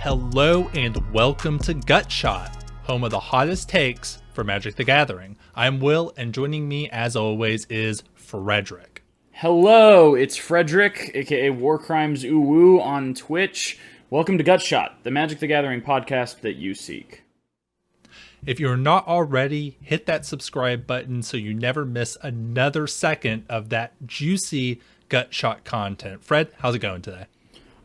Hello and welcome to Gutshot, home of the hottest takes for Magic the Gathering. I'm Will, and joining me as always is Frederick. Hello, it's Frederick, aka War Crimes Uwu on Twitch. Welcome to Gutshot, the Magic the Gathering podcast that you seek. If you're not already, hit that subscribe button so you never miss another second of that juicy Gutshot content. Fred, how's it going today?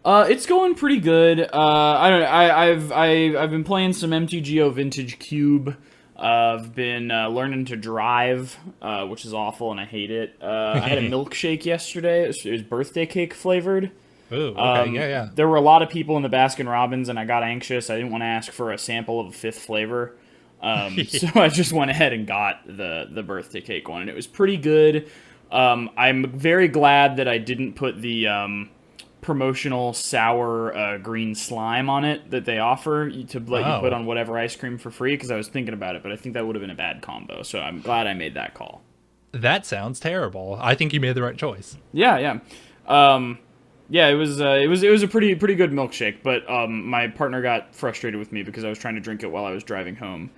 It's going pretty good. I've been playing some MTGO Vintage Cube. I've been learning to drive, which is awful, and I hate it. I had a milkshake yesterday. It was birthday cake flavored. Ooh, okay, yeah. There were a lot of people in the Baskin Robbins, and I got anxious. I didn't want to ask for a sample of a fifth flavor. So I just went ahead and got the birthday cake one, and it was pretty good. I'm very glad that I didn't put the promotional sour green slime on it that they offer to let you put on whatever ice cream for free, because I was thinking about it, but I think that would have been a bad combo, so I'm glad I made that call. That sounds terrible. I think you made the right choice. Yeah. It was a pretty good milkshake, but my partner got frustrated with me because I was trying to drink it while I was driving home,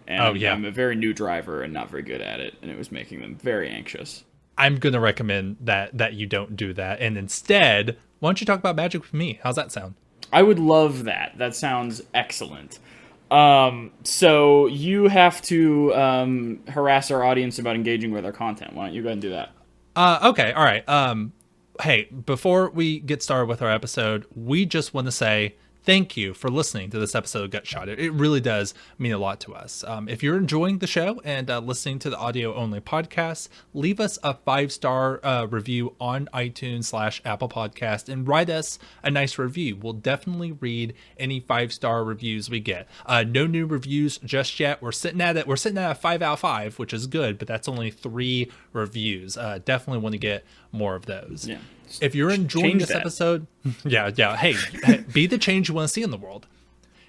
and I'm a very new driver and not very good at it, and it was making them very anxious. I'm going to recommend that you don't do that, and instead, why don't you talk about Magic with me? How's that sound? I would love that. That sounds excellent. So you have to harass our audience about engaging with our content. Why don't you go ahead and do that? Okay, all right. Hey, before we get started with our episode, we just want to say thank you for listening to this episode of Gutshot. It really does mean a lot to us. If you're enjoying the show and listening to the audio-only podcast, leave us a 5-star review on iTunes / Apple Podcast and write us a nice review. We'll definitely read any 5-star reviews we get. No new reviews just yet. We're sitting at a 5 out of 5, which is good, but that's only 3 reviews. Definitely want to get more of those. Yeah. If you're enjoying this episode, hey, be the change you want to see in the world.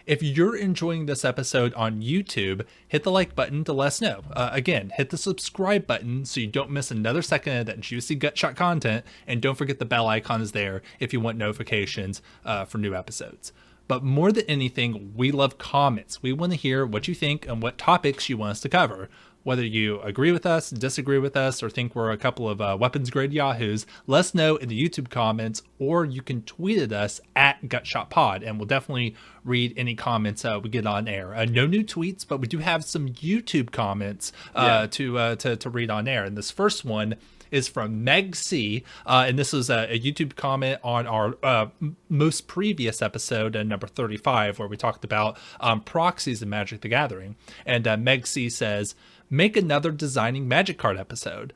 If you're enjoying this episode on YouTube, hit the like button to let us know. Again, hit the subscribe button so you don't miss another second of that juicy Gutshot content, and don't forget the bell icon is there if you want notifications for new episodes. But more than anything, we love comments. We want to hear what you think and what topics you want us to cover. Whether you agree with us, disagree with us, or think we're a couple of weapons-grade yahoos, let us know in the YouTube comments, or you can tweet at us at GutshotPod, and we'll definitely read any comments we get on air. No new tweets, but we do have some YouTube comments to read on air. And this first one is from Meg C, and this is a YouTube comment on our most previous episode, number 35, where we talked about proxies in Magic the Gathering. And Meg C says, make another designing Magic card episode.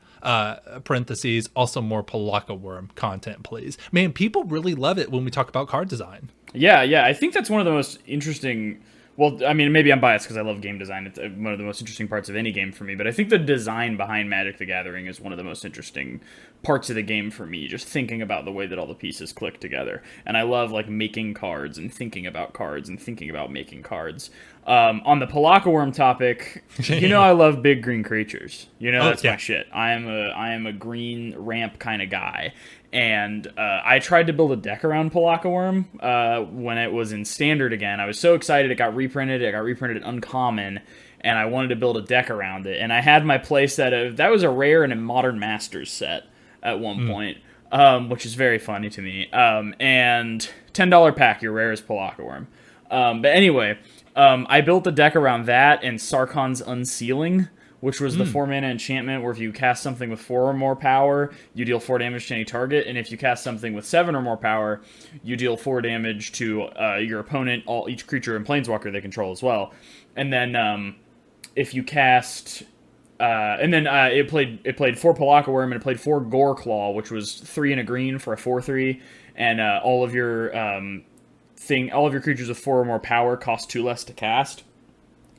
Parentheses, also more Palaka Worm content, please. Man, people really love it when we talk about card design. Yeah. I think that's one of the most interesting. Well, I mean, maybe I'm biased because I love game design. It's one of the most interesting parts of any game for me. But I think the design behind Magic the Gathering is one of the most interesting parts of the game for me, just thinking about the way that all the pieces click together. And I love, like, making cards and thinking about cards and thinking about making cards. On the Palaka Worm topic, I love big green creatures. That's my shit. I am a green ramp kind of guy. And I tried to build a deck around Palaka Worm when it was in Standard again. I was so excited it got reprinted. It got reprinted at Uncommon, and I wanted to build a deck around it. And I had my play set of... That was a rare and a Modern Masters set at one point, which is very funny to me. And $10 pack, your rarest Palaka Worm. But anyway, I built a deck around that and Sarkhan's Unsealing, which was the 4-mana enchantment where if you cast something with 4 or more power, you deal 4 damage to any target, and if you cast something with 7 or more power, you deal 4 damage to your opponent, each creature and planeswalker they control as well. And then if you cast... it played 4 Palaka Worm, and it played 4 Gore Claw, which was 3 and a green for a 4/3, and all of your creatures with 4 or more power cost 2 less to cast.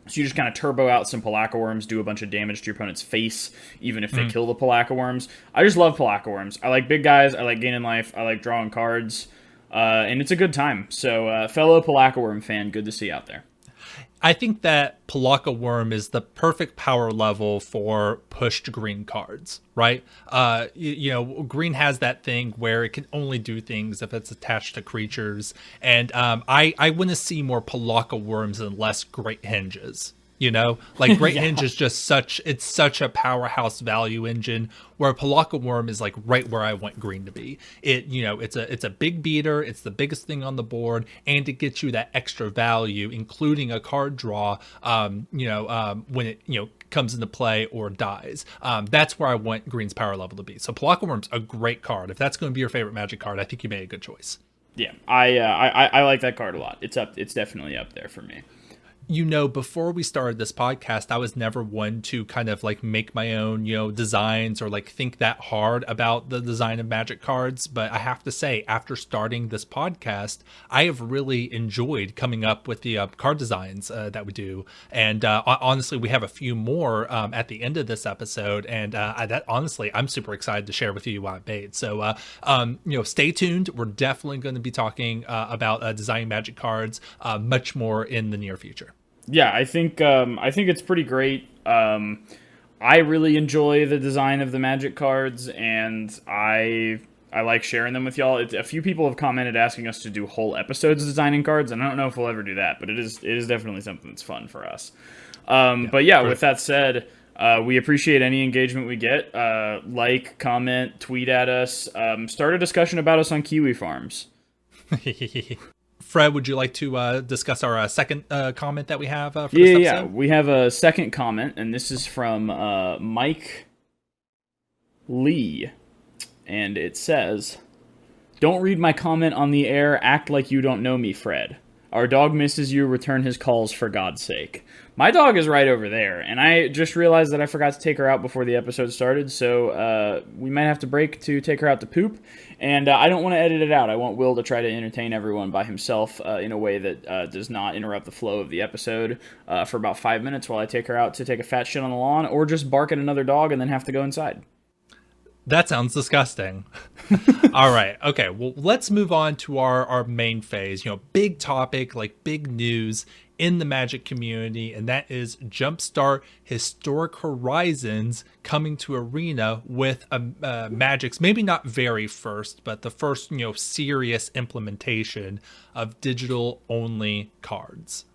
So you just kind of turbo out some Palaka Worms, do a bunch of damage to your opponent's face, even if they kill the Palaka Worms. I just love Palaka Worms. I like big guys, I like gaining life, I like drawing cards, and it's a good time. So fellow Palaka Worm fan, good to see you out there. I think that Palaka Worm is the perfect power level for pushed green cards, right? Green has that thing where it can only do things if it's attached to creatures, and I want to see more Palaka Worms and less Great Hinges. Like Great Yeah. Hinge is just such a powerhouse value engine, where Palaka Worm is like right where I want green to be. It's a big beater, it's the biggest thing on the board, and it gets you that extra value, including a card draw, when it, comes into play or dies. That's where I want green's power level to be. So Palaka Worm's a great card. If that's going to be your favorite Magic card, I think you made a good choice. Yeah, I like that card a lot. It's definitely up there for me. Before we started this podcast, I was never one to kind of like make my own, designs or like think that hard about the design of Magic cards. But I have to say, after starting this podcast, I have really enjoyed coming up with the card designs that we do. And honestly, we have a few more at the end of this episode. And I'm super excited to share with you what I made. So, stay tuned. We're definitely going to be talking about designing Magic cards much more in the near future. Yeah, I think it's pretty great. I really enjoy the design of the Magic cards, and I like sharing them with y'all. A few people have commented asking us to do whole episodes designing cards, and I don't know if we'll ever do that, but it is definitely something that's fun for us. With that said, we appreciate any engagement we get. Like, comment, tweet at us, start a discussion about us on Kiwi Farms. Fred, would you like to discuss our second comment that we have for this episode? Yeah, we have a second comment, and this is from Mike Lee, and it says, "Don't read my comment on the air, act like you don't know me, Fred. Our dog misses you, return his calls for God's sake." My dog is right over there, and I just realized that I forgot to take her out before the episode started, so we might have to break to take her out to poop, and I don't want to edit it out. I want Will to try to entertain everyone by himself in a way that does not interrupt the flow of the episode for about 5 minutes while I take her out to take a fat shit on the lawn, or just bark at another dog and then have to go inside. That sounds disgusting. All right. Okay. Well, let's move on to our main phase. Big topic, like big news in the Magic community, and that is Jumpstart Historic Horizons coming to Arena with Magic's maybe not very first, but the first serious implementation of digital only cards.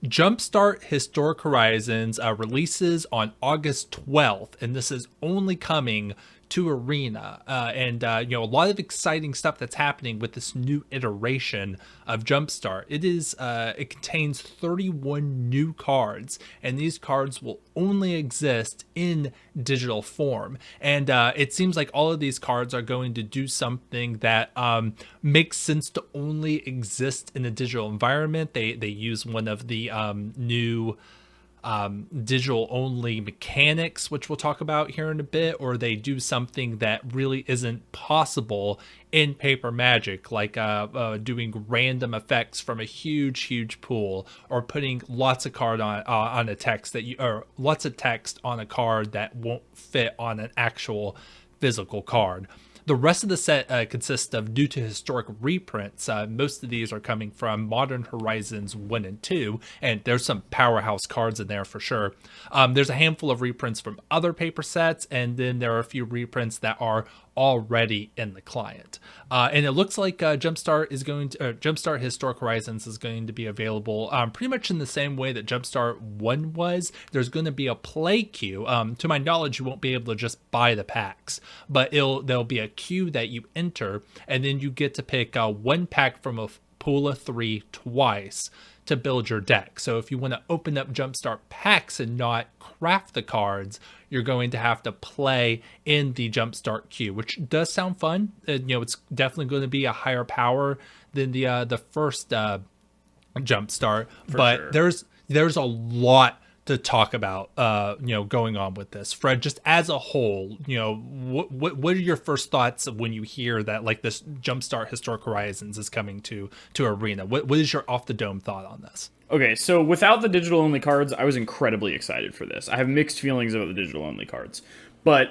Jumpstart Historic Horizons releases on August 12th, and this is only coming to Arena. A lot of exciting stuff that's happening with this new iteration of Jumpstart. It contains 31 new cards, and these cards will only exist in digital form. And it seems like all of these cards are going to do something that makes sense to only exist in a digital environment. They use one of the new digital only mechanics, which we'll talk about here in a bit, or they do something that really isn't possible in paper Magic, like doing random effects from a huge pool, or putting lots of card on a text or lots of text on a card that won't fit on an actual physical card. The rest of the set consists of new to historic reprints. Most of these are coming from Modern Horizons 1 and 2, and there's some powerhouse cards in there for sure. There's a handful of reprints from other paper sets, and then there are a few reprints that are already in the client. And it looks like Jumpstart Historic Horizons is going to be available pretty much in the same way that Jumpstart 1 was. There's going to be a play queue. To my knowledge, you won't be able to just buy the packs, but there'll be a queue that you enter, and then you get to pick one pack from a pool of 3 twice to build your deck. So if you want to open up Jumpstart packs and not craft the cards, you're going to have to play in the Jumpstart queue, which does sound fun. It's definitely going to be a higher power than the first Jumpstart, but sure. There's a lot to talk about going on with this. Fred, just as a whole, what are your first thoughts when you hear that like this Jumpstart Historic Horizons is coming to Arena? What is your off the dome thought on this? Okay, so without the digital only cards, I was incredibly excited for this. I have mixed feelings about the digital only cards, but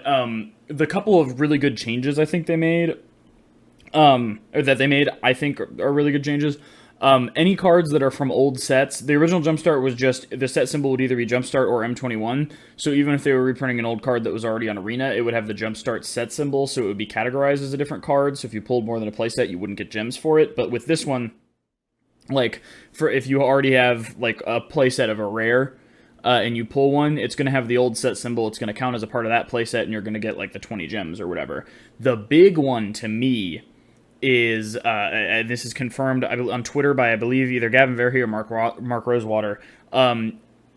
the couple of really good changes I think they made, I think are really good changes. Any cards that are from old sets, the original Jumpstart was just the set symbol would either be Jumpstart or M21. So even if they were reprinting an old card that was already on Arena, it would have the Jumpstart set symbol, so it would be categorized as a different card. So if you pulled more than a playset, you wouldn't get gems for it. But with this one, like for if you already have like a playset of a rare, and you pull one, it's going to have the old set symbol. It's going to count as a part of that playset, and you're going to get like the 20 gems or whatever. The big one to me is, this is confirmed on Twitter by, I believe, either Gavin Verhey or Mark Rosewater.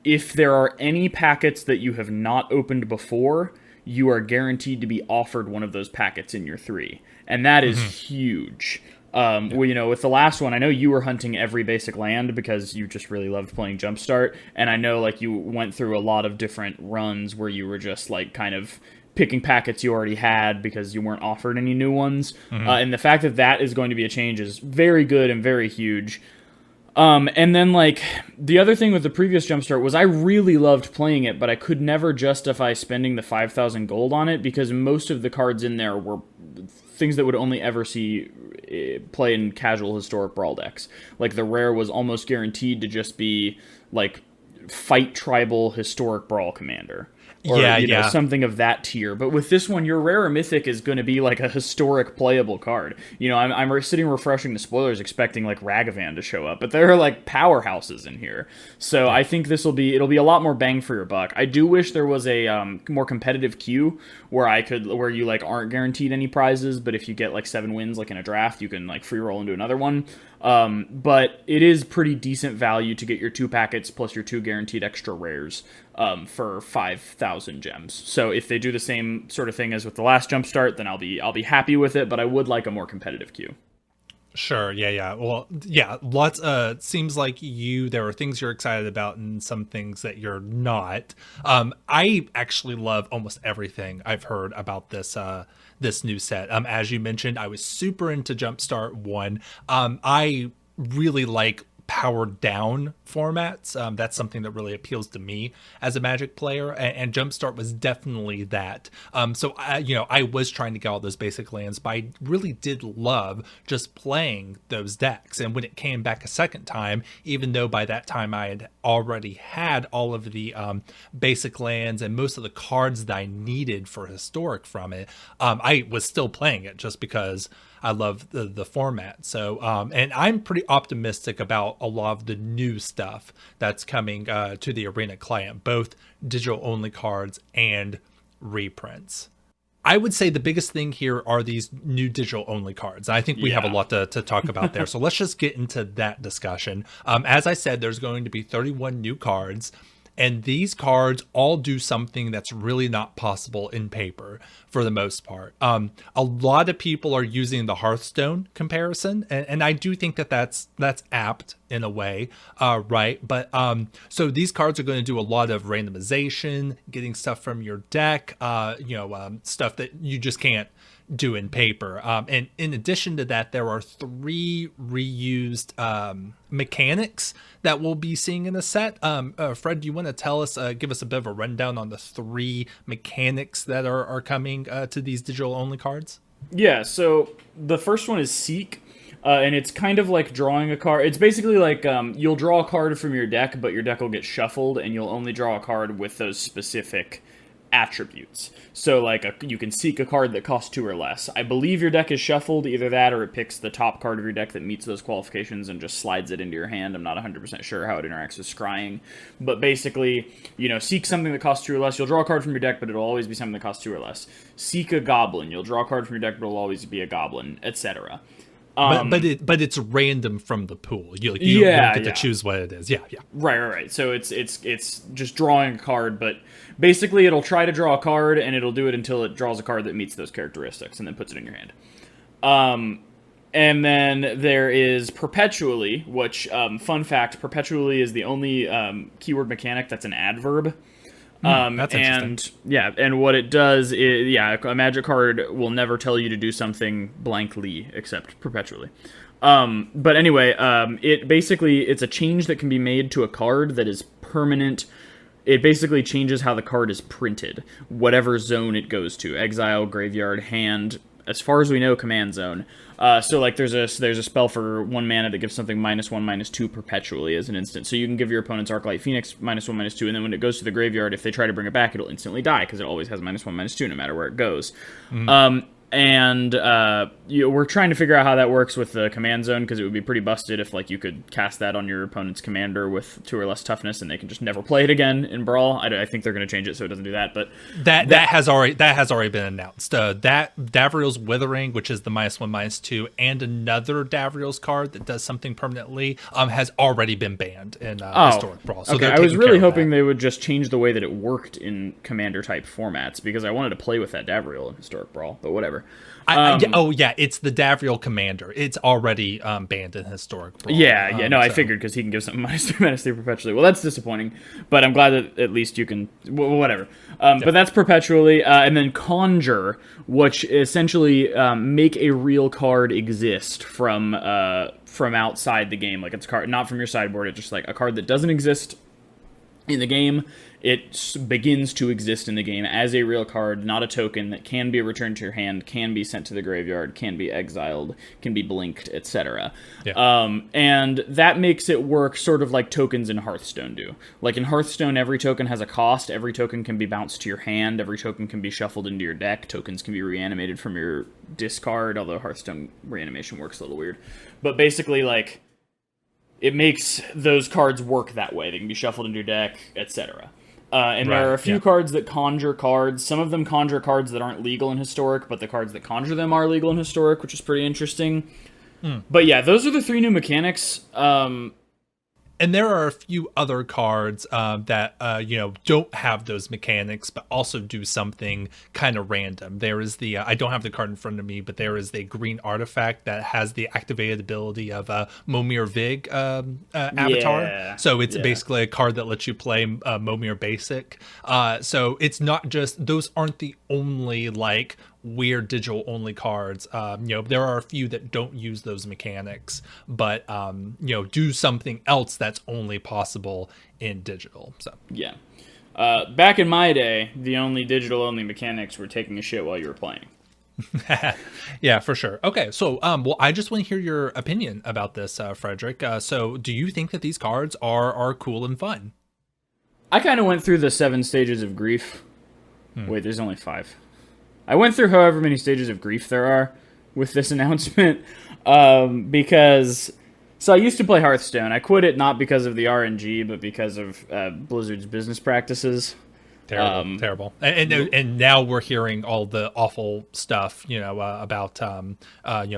If there are any packets that you have not opened before, you are guaranteed to be offered one of those packets in your 3. And that is huge. Well, you know, with the last one, I know you were hunting every basic land because you just really loved playing Jumpstart, and I know like you went through a lot of different runs where you were just like kind of picking packets you already had because you weren't offered any new ones. And the fact that that is going to be a change is very good and very huge. And then like the other thing with the previous Jumpstart was I really loved playing it, but I could never justify spending the 5,000 gold on it because most of the cards in there were things that would only ever see play in casual historic brawl decks. Like the rare was almost guaranteed to just be like fight tribal historic brawl commander. Or, you know, something of that tier. But with this one, your rare or mythic is going to be like a historic playable card. You know, I'm sitting refreshing the spoilers expecting like Ragavan to show up, but there are like powerhouses in here. So I think it'll be a lot more bang for your buck. I do wish there was a more competitive queue where you like aren't guaranteed any prizes, but if you get like 7 wins like in a draft, you can like free roll into another one. But it is pretty decent value to get your 2 packets plus your 2 guaranteed extra rares for 5,000 gems. So if they do the same sort of thing as with the last Jumpstart, then I'll be happy with it. But I would like a more competitive queue. Sure. Yeah. Well, yeah. Lots. Seems like there are things you're excited about and some things that you're not. I actually love almost everything I've heard about this new set. As you mentioned, I was super into Jumpstart 1. I really like powered down formats. That's something that really appeals to me as a Magic player, and Jumpstart was definitely that. So I was trying to get all those basic lands, but I really did love just playing those decks. And when it came back a second time, even though by that time I had already had all of the basic lands and most of the cards that I needed for historic from it, I was still playing it just because I love the format. So, and I'm pretty optimistic about a lot of the new stuff that's coming to the Arena client, both digital only cards and reprints. I would say the biggest thing here are these new digital only cards. I think we have a lot to talk about there. So let's just get into that discussion. As I said, there's going to be 31 new cards. And these cards all do something that's really not possible in paper for the most part. A lot of people are using the Hearthstone comparison, and I do think that's apt in a way, right? But so these cards are going to do a lot of randomization, getting stuff from your deck, stuff that you just can't do in paper. And in addition to that, there are 3 reused mechanics that we'll be seeing in the set. Fred, do you want to give us a bit of a rundown on the 3 mechanics that are coming to these digital only cards? Yeah, so the first one is Seek. And it's kind of like drawing a card. It's basically like you'll draw a card from your deck, but your deck will get shuffled, and you'll only draw a card with those specific attributes. So like you can seek a card that costs 2 or less. I believe your deck is shuffled, either that or it picks the top card of your deck that meets those qualifications and just slides it into your hand. I'm not 100% sure how it interacts with scrying, but basically, seek something that costs 2 or less. You'll draw a card from your deck, but it'll always be something that costs 2 or less. Seek a goblin. You'll draw a card from your deck, but it'll always be a goblin, etc. But it's random from the pool. You don't get to choose what it is. Yeah. Right. So it's just drawing a card, but basically it'll try to draw a card, and it'll do it until it draws a card that meets those characteristics, and then puts it in your hand. And then there is Perpetually, which, fun fact, Perpetually is the only keyword mechanic that's an adverb. That's interesting. And what it does is, a magic card will never tell you to do something blankly except perpetually. But anyway, it's a change that can be made to a card that is permanent. It basically changes how the card is printed, whatever zone it goes to, exile, graveyard, hand, as far as we know, command zone. So like there's a spell for 1 mana that gives something -1/-2 perpetually as an instant. So you can give your opponent's Arclight Phoenix -1/-2, and then when it goes to the graveyard, if they try to bring it back, it'll instantly die because it always has -1/-2 no matter where it goes. And we're trying to figure out how that works with the command zone, because it would be pretty busted if like you could cast that on your opponent's commander with 2 or less toughness and they can just never play it again in Brawl. I think they're going to change it so it doesn't do that, but that has already been announced. That Davriel's Withering, which is the -1/-2, and another Davriel's card that does something permanently, has already been banned in Historic Brawl. So okay, I was really hoping they would just change the way that it worked in commander type formats, because I wanted to play with that Davriel in Historic Brawl, but whatever. It's the Davriel Commander. It's already banned in Historic Brawl. I figured, because he can give something -3/-3 perpetually. Well, that's disappointing, but I'm glad that at least you can, whatever. But that's perpetually, and then Conjure, which essentially make a real card exist from outside the game. Like it's a card, not from your sideboard, it's just like a card that doesn't exist in the game. It begins to exist in the game as a real card, not a token, that can be returned to your hand, can be sent to the graveyard, can be exiled, can be blinked, etc. And that makes it work sort of like tokens in Hearthstone do. Like in Hearthstone, every token has a cost, every token can be bounced to your hand, every token can be shuffled into your deck, tokens can be reanimated from your discard, although Hearthstone reanimation works a little weird. But basically, like, it makes those cards work that way. They can be shuffled into your deck, etc. And there are a few cards that conjure cards. Some of them conjure cards that aren't legal in Historic, but the cards that conjure them are legal in Historic, which is pretty interesting. But yeah, those are the 3 new mechanics. And there are a few other cards that don't have those mechanics, but also do something kind of random. There is the I don't have the card in front of me, but there is the green artifact that has the activated ability of Momir Vig avatar. Yeah. So it's basically a card that lets you play Momir Basic. So it's not just, those aren't the only like weird digital only cards. There are a few that don't use those mechanics, but do something else that's only possible in digital. So yeah, back in my day, the only digital only mechanics were taking a shit while you were playing. Yeah, for sure. Okay, so well, I just want to hear your opinion about this, Frederick. So do you think that these cards are cool and fun? I kind of went through the 7 stages of grief. Wait, there's only 5. I went through however many stages of grief there are with this announcement, because... So I used to play Hearthstone. I quit it not because of the RNG, but because of Blizzard's business practices. Terrible. And now we're hearing all the awful stuff, about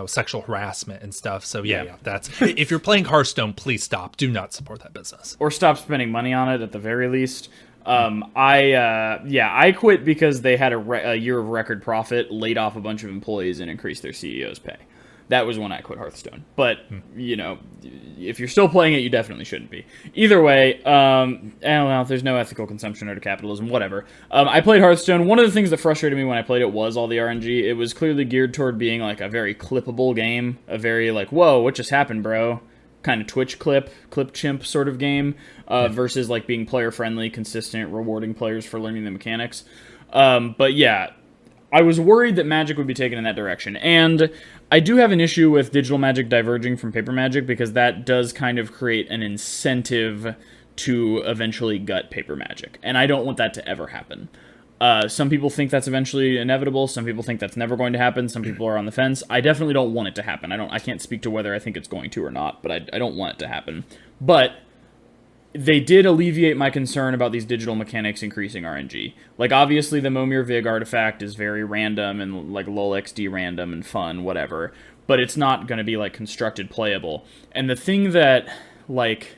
sexual harassment and stuff. So yeah, that's, if you're playing Hearthstone, please stop. Do not support that business, or stop spending money on it at the very least. I quit because they had a year of record profit, laid off a bunch of employees, and increased their CEO's pay. That was when I quit Hearthstone. But, if you're still playing it, you definitely shouldn't be. Either way, there's no ethical consumption or capitalism, whatever. I played Hearthstone. One of the things that frustrated me when I played it was all the RNG. It was clearly geared toward being like a very clippable game, a very like, whoa, what just happened, bro? Kind of Twitch clip chimp sort of game, versus like being player friendly, consistent, rewarding players for learning the mechanics. But yeah, I was worried that Magic would be taken in that direction, and I do have an issue with digital Magic diverging from paper Magic, because that does kind of create an incentive to eventually gut paper Magic, and I don't want that to ever happen. Some people think that's eventually inevitable. Some people think that's never going to happen. Some people are on the fence. I definitely don't want it to happen. I can't speak to whether I think it's going to or not, but I don't want it to happen. But they did alleviate my concern about these digital mechanics increasing RNG. Like, obviously, the Momir Vig artifact is very random and, like, lol XD random and fun, whatever. But it's not going to be, like, constructed playable. And the thing that, like,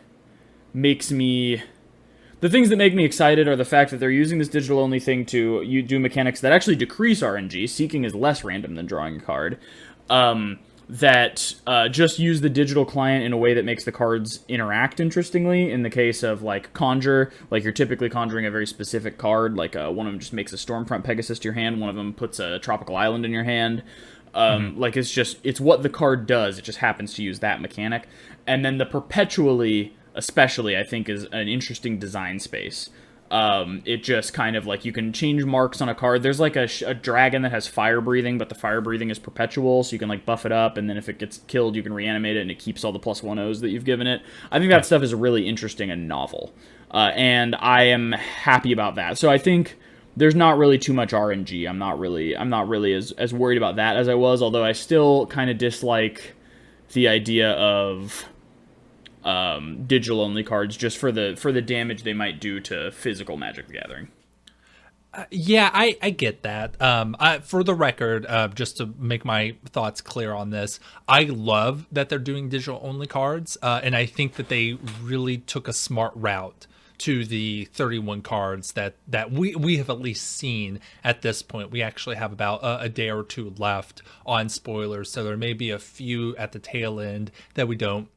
makes me... The things that make me excited are the fact that they're using this digital-only thing to do mechanics that actually decrease RNG. Seeking is less random than drawing a card. That just use the digital client in a way that makes the cards interact interestingly. In the case of, like, Conjure, like, you're typically conjuring a very specific card. Like, one of them just makes a Stormfront Pegasus to your hand. One of them puts a Tropical Island in your hand. Like, it's what the card does. It just happens to use that mechanic. And then the Perpetually... especially, I think, is an interesting design space. It just kind of like you can change marks on a card. There's like a dragon that has fire breathing, but the fire breathing is perpetual, so you can like buff it up, and then if it gets killed, you can reanimate it, and it keeps all the +1/0s that you've given it. I think that stuff is really interesting and novel, and I am happy about that. So I think there's not really too much RNG. I'm not really as worried about that as I was, although I still kind of dislike the idea of digital only cards just for the damage they might do to physical Magic the Gathering. Yeah, I get that. For the record, just to make my thoughts clear on this, I love that they're doing digital only cards, and I think that they really took a smart route to the 31 cards that we have at least seen at this point. We actually have about a day or two left on spoilers, so there may be a few at the tail end that we don't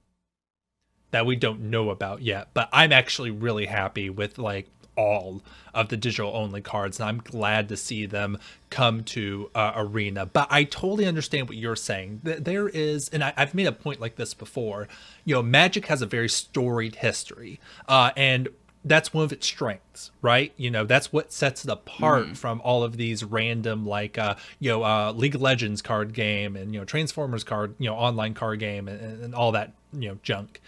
know about yet. But I'm actually really happy with like all of the digital only cards, and I'm glad to see them come to Arena. But I totally understand what you're saying. There is, and I've made a point like this before, Magic has a very storied history, and that's one of its strengths, right? That's what sets it apart from all of these random like League of Legends card game and Transformers card online card game and all that junk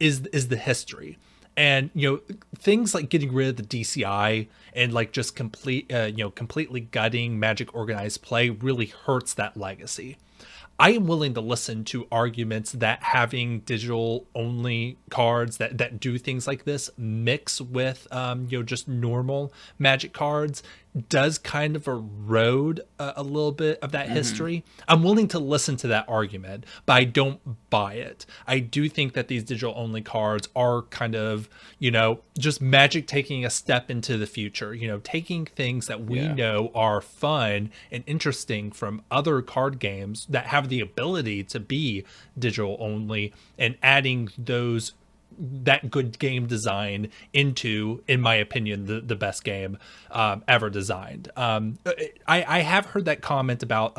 is the history. And things like getting rid of the DCI and like just completely gutting Magic organized play really hurts that legacy. I am willing to listen to arguments that having digital only cards that do things like this mix with just normal Magic cards does kind of erode a little bit of that history. I'm willing to listen to that argument, but I don't buy it. I do think that these digital only cards are kind of, just Magic taking a step into the future, taking things that we know are fun and interesting from other card games that have the ability to be digital only and adding that good game design into, in my opinion, the best game ever designed. I have heard that comment about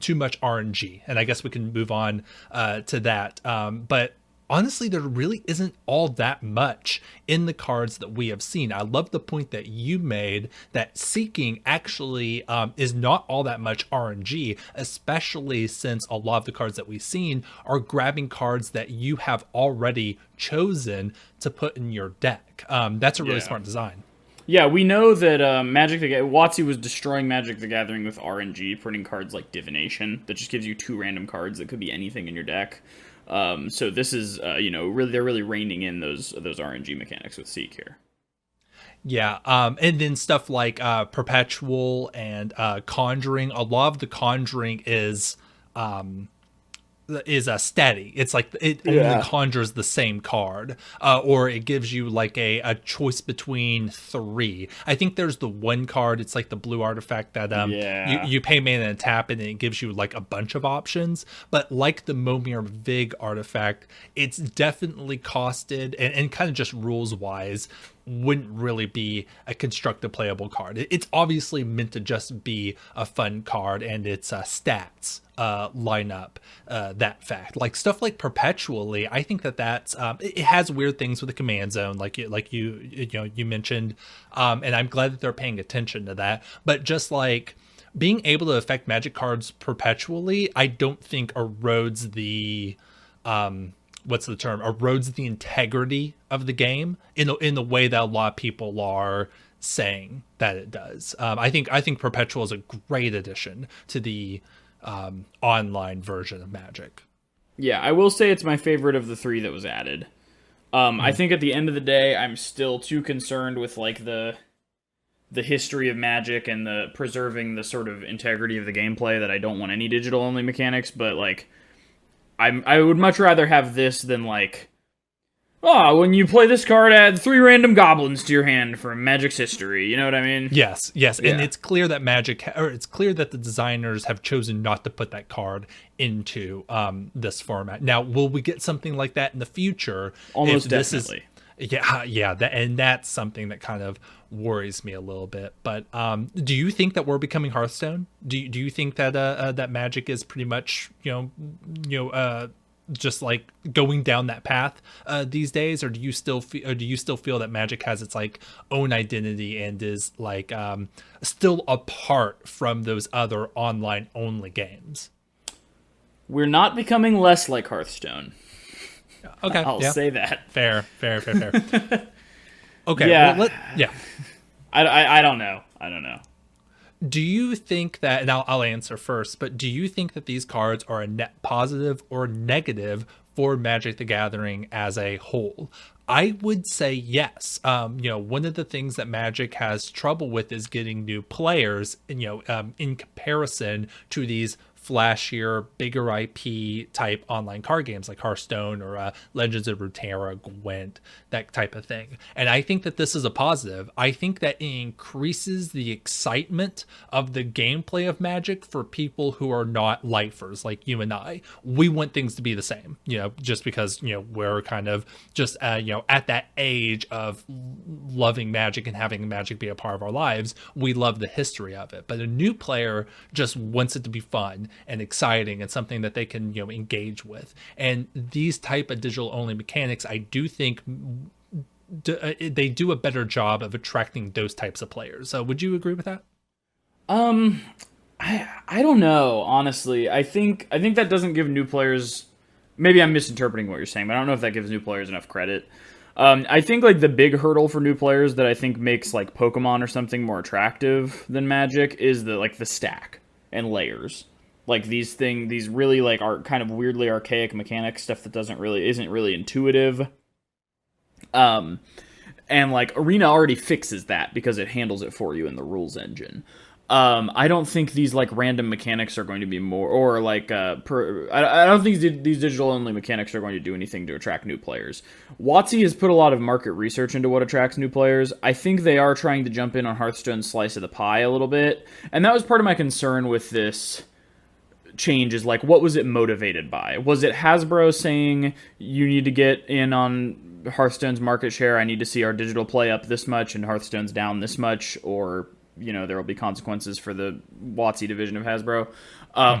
too much RNG, and I guess we can move on to that. But honestly, there really isn't all that much in the cards that we have seen. I love the point that you made that seeking actually is not all that much RNG, especially since a lot of the cards that we've seen are grabbing cards that you have already chosen to put in your deck. That's a really smart design. Yeah, we know that WotC was destroying Magic the Gathering with RNG, printing cards like Divination that just gives you 2 random cards that could be anything in your deck. So this is, really they're really reining in those RNG mechanics with Seek here. Yeah, and then stuff like Perpetual and Conjuring. A lot of the Conjuring is a steady. It's like it only conjures the same card, or it gives you like a choice between 3. I think there's the one card. It's like the blue artifact that you pay mana and tap it, and it gives you like a bunch of options. But like the Momir Vig artifact, it's definitely costed and kind of just rules wise wouldn't really be a constructed playable card. It's obviously meant to just be a fun card, and its stats line up that fact. Like stuff like Perpetually, I think that's it has weird things with the command zone, like you mentioned, and I'm glad that they're paying attention to that. But just like being able to affect Magic cards perpetually, I don't think erodes the erodes the integrity of the game in the way that a lot of people are saying that it does. I think Perpetual is a great addition to the online version of Magic. Yeah, I will say it's my favorite of the 3 that was added. I think at the end of the day, I'm still too concerned with like the history of Magic and the preserving the sort of integrity of the gameplay that I don't want any digital only mechanics, but like I would much rather have this than like, when you play this card, add 3 random goblins to your hand from Magic's history. You know what I mean? Yes. Yeah. And it's clear that it's clear that the designers have chosen not to put that card into this format. Now, will we get something like that in the future? Almost definitely. And that's something that kind of worries me a little bit. But do you think that we're becoming Hearthstone? Do you think that that Magic is pretty much just like going down that path these days, or do you still feel that Magic has its like own identity and is like still apart from those other online only games? We're not becoming less like Hearthstone. Okay, I'll say that. Fair. Okay, Yeah. well, I don't know. I don't know. Do you think that, and I'll answer first, but do you think that these cards are a net positive or negative for Magic the Gathering as a whole? I would say yes. One of the things that Magic has trouble with is getting new players, in comparison to these flashier, bigger IP type online card games like Hearthstone or Legends of Runeterra, Gwent, that type of thing. And I think that this is a positive. I think that it increases the excitement of the gameplay of Magic for people who are not lifers like you and I. We want things to be the same, just because, we're kind of just, at that age of loving Magic and having Magic be a part of our lives. We love the history of it. But a new player just wants it to be fun and exciting and something that they can engage with. And these type of digital only mechanics, I do think they do a better job of attracting those types of players. So would you agree with that? I don't know, honestly. I think that doesn't give new players, maybe I'm misinterpreting what you're saying, but I don't know if that gives new players enough credit. I think like the big hurdle for new players that I think makes like Pokemon or something more attractive than Magic is the stack and layers. Like these really like are kind of weirdly archaic mechanic stuff that isn't really intuitive. And like Arena already fixes that because it handles it for you in the rules engine. I don't think these like random mechanics are going to be more, or like I don't think these digital only mechanics are going to do anything to attract new players. WotC has put a lot of market research into what attracts new players. I think they are trying to jump in on Hearthstone's slice of the pie a little bit, and that was part of my concern with this change. Is like, what was it motivated by? Was it Hasbro saying you need to get in on Hearthstone's market share? I need to see our digital play up this much and Hearthstone's down this much, or there will be consequences for the WotC division of Hasbro.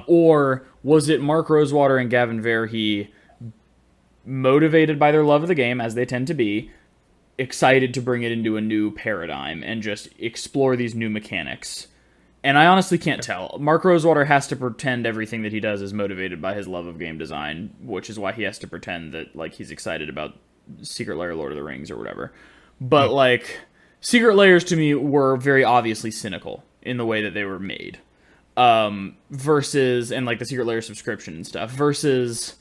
Or was it Mark Rosewater and Gavin Verhey, motivated by their love of the game, as they tend to be, excited to bring it into a new paradigm and just explore these new mechanics? And I honestly can't tell. Mark Rosewater has to pretend everything that he does is motivated by his love of game design, which is why he has to pretend that like he's excited about Secret Lair Lord of the Rings or whatever. But like, Secret Lairs to me were very obviously cynical in the way that they were made. Versus, and like the Secret Lair subscription and stuff, versus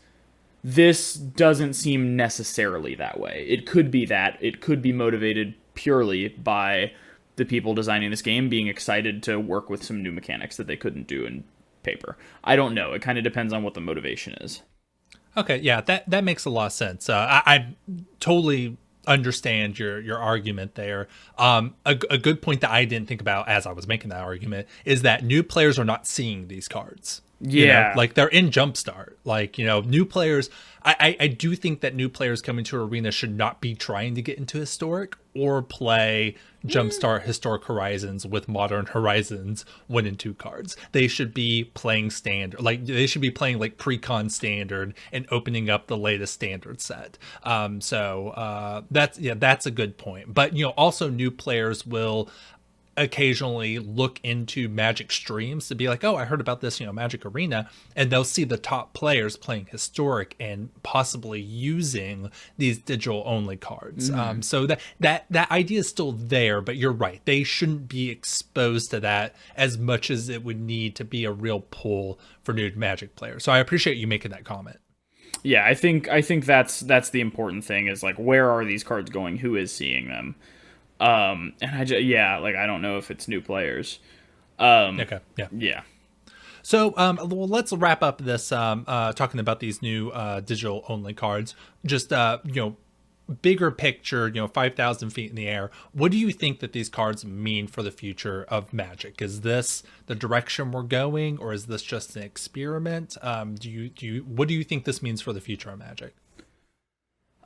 this doesn't seem necessarily that way. It could be that. It could be motivated purely by the people designing this game being excited to work with some new mechanics that they couldn't do in paper. I don't know. It kind of depends on what the motivation is. Okay, yeah, that makes a lot of sense. I totally understand your argument there. A good point that I didn't think about as I was making that argument is that new players are not seeing these cards. Yeah. Like they're in Jumpstart. Like, new players, I do think that new players coming to Arena should not be trying to get into Historic or play Jumpstart Historic Horizons with Modern Horizons 1 and 2 cards. They should be playing standard. Like they should be playing like pre-con standard and opening up the latest standard set. So that's a good point. But also new players will occasionally look into Magic streams to be like, oh, I heard about this, Magic Arena, and they'll see the top players playing Historic and possibly using these digital only cards. So that idea is still there, but you're right. They shouldn't be exposed to that as much as it would need to be a real pull for new Magic players. So I appreciate you making that comment. Yeah, I think that's the important thing is like, where are these cards going? Who is seeing them? And I don't know if it's new players. Okay. Yeah. So, well, let's wrap up this talking about these new digital only cards. Just bigger picture, 5,000 feet in the air. What do you think that these cards mean for the future of Magic? Is this the direction we're going, or is this just an experiment? What do you think this means for the future of Magic?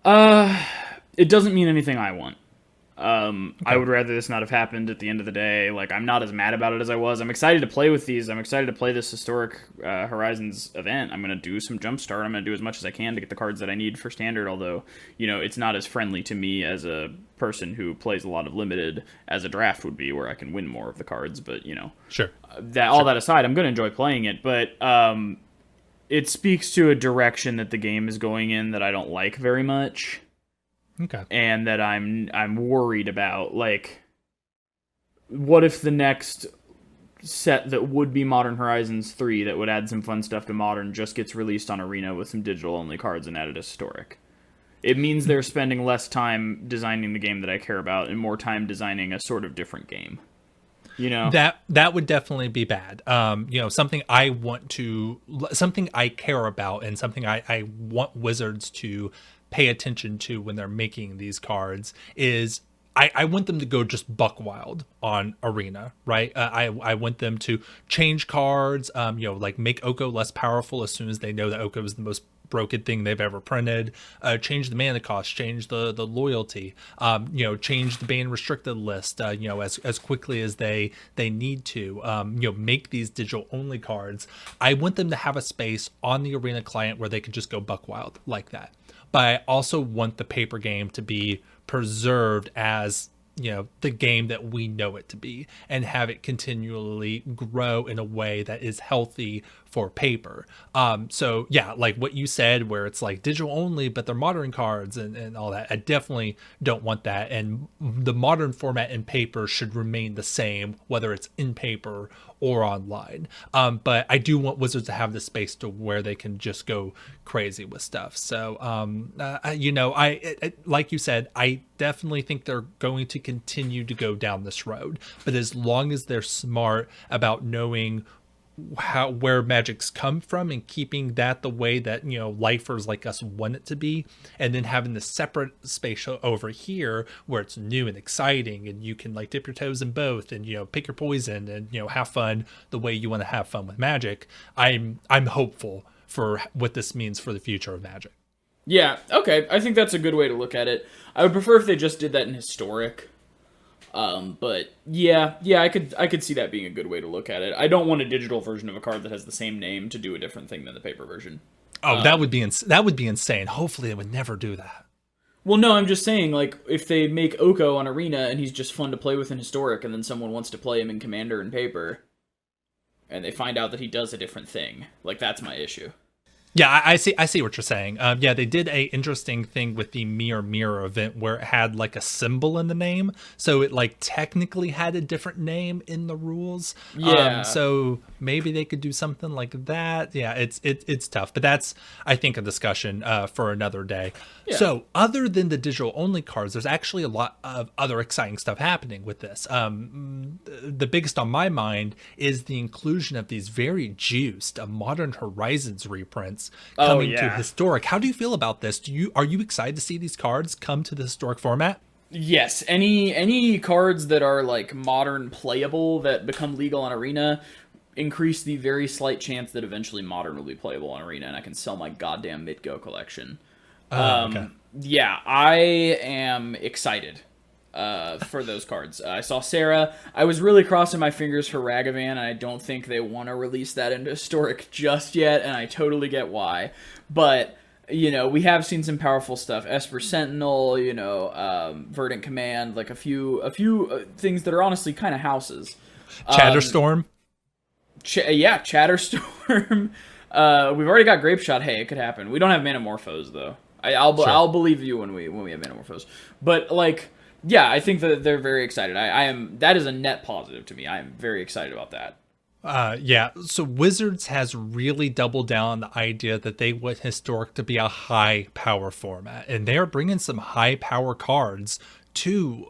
It doesn't mean anything I want. I would rather this not have happened at the end of the day. Like, I'm not as mad about it as I was. I'm excited to play with these. I'm excited to play this Historic Horizons event. I'm going to do some Jumpstart. I'm going to do as much as I can to get the cards that I need for Standard, although, it's not as friendly to me as a person who plays a lot of Limited as a draft would be, where I can win more of the cards. But, Sure. All that aside, I'm going to enjoy playing it. But it speaks to a direction that the game is going in that I don't like very much. Okay. And that I'm worried about. Like, what if the next set that would be Modern Horizons 3 that would add some fun stuff to Modern just gets released on Arena with some digital only cards and added as Historic? It means they're spending less time designing the game that I care about and more time designing a sort of different game. That would definitely be bad. Something I care about, and something I want Wizards to pay attention to when they're making these cards is I want them to go just buck wild on Arena, right? I want them to change cards, like make Oko less powerful as soon as they know that Oko is the most broken thing they've ever printed, change the mana cost, change the loyalty, change the ban restricted list, as quickly as they need to, make these digital only cards. I want them to have a space on the Arena client where they can just go buck wild like that. But I also want the paper game to be preserved as, the game that we know it to be, and have it continually grow in a way that is healthy for paper. So yeah, like what you said, where it's like digital only, but they're modern cards and all that. I definitely don't want that. And the modern format in paper should remain the same, whether it's in paper or online. But I do want Wizards to have the space to where they can just go crazy with stuff. So, like you said, I definitely think they're going to continue to go down this road. But as long as they're smart about knowing where Magic's come from and keeping that the way that lifers like us want it to be, and then having the separate space over here where it's new and exciting and you can like dip your toes in both and pick your poison and have fun the way you want to have fun with Magic. I'm hopeful for what this means for the future of Magic. Yeah, okay, I think that's a good way to look at it. I would prefer if they just did that in Historic. But yeah, I could see that being a good way to look at it. I don't want a digital version of a card that has the same name to do a different thing than the paper version. Oh, that would be insane. Hopefully, they would never do that. Well, no, I'm just saying, like, if they make Oko on Arena and he's just fun to play with in Historic, and then someone wants to play him in Commander and paper, and they find out that he does a different thing, like, that's my issue. Yeah, I see what you're saying. They did a interesting thing with the Mirror event where it had like a symbol in the name, so it like technically had a different name in the rules. Yeah. So maybe they could do something like that. Yeah, it's tough, but that's, I think, a discussion for another day. Yeah. So other than the digital only cards, there's actually a lot of other exciting stuff happening with this. The biggest on my mind is the inclusion of these very juiced Modern Horizons reprints coming to Historic. How do you feel about this? Are you excited to see these cards come to the Historic format? Yes, any cards that are like modern playable that become legal on Arena increase the very slight chance that eventually Modern will be playable on Arena, and I can sell my goddamn Midgo collection. Okay. Yeah, I am excited for those cards. I saw Sarah. I was really crossing my fingers for Ragavan, and I don't think they want to release that into Historic just yet, and I totally get why. But, we have seen some powerful stuff. Esper Sentinel, Verdant Command, like a few things that are honestly kind of houses. Chatterstorm? Chatterstorm. We've already got Grape Shot. Hey, it could happen. We don't have Manamorphose, though. I'll believe you when we have Manamorphose. But, like, yeah, I think that they're very excited. That is a net positive to me. I am very excited about that. So Wizards has really doubled down on the idea that they want Historic to be a high power format, and they're bringing some high power cards to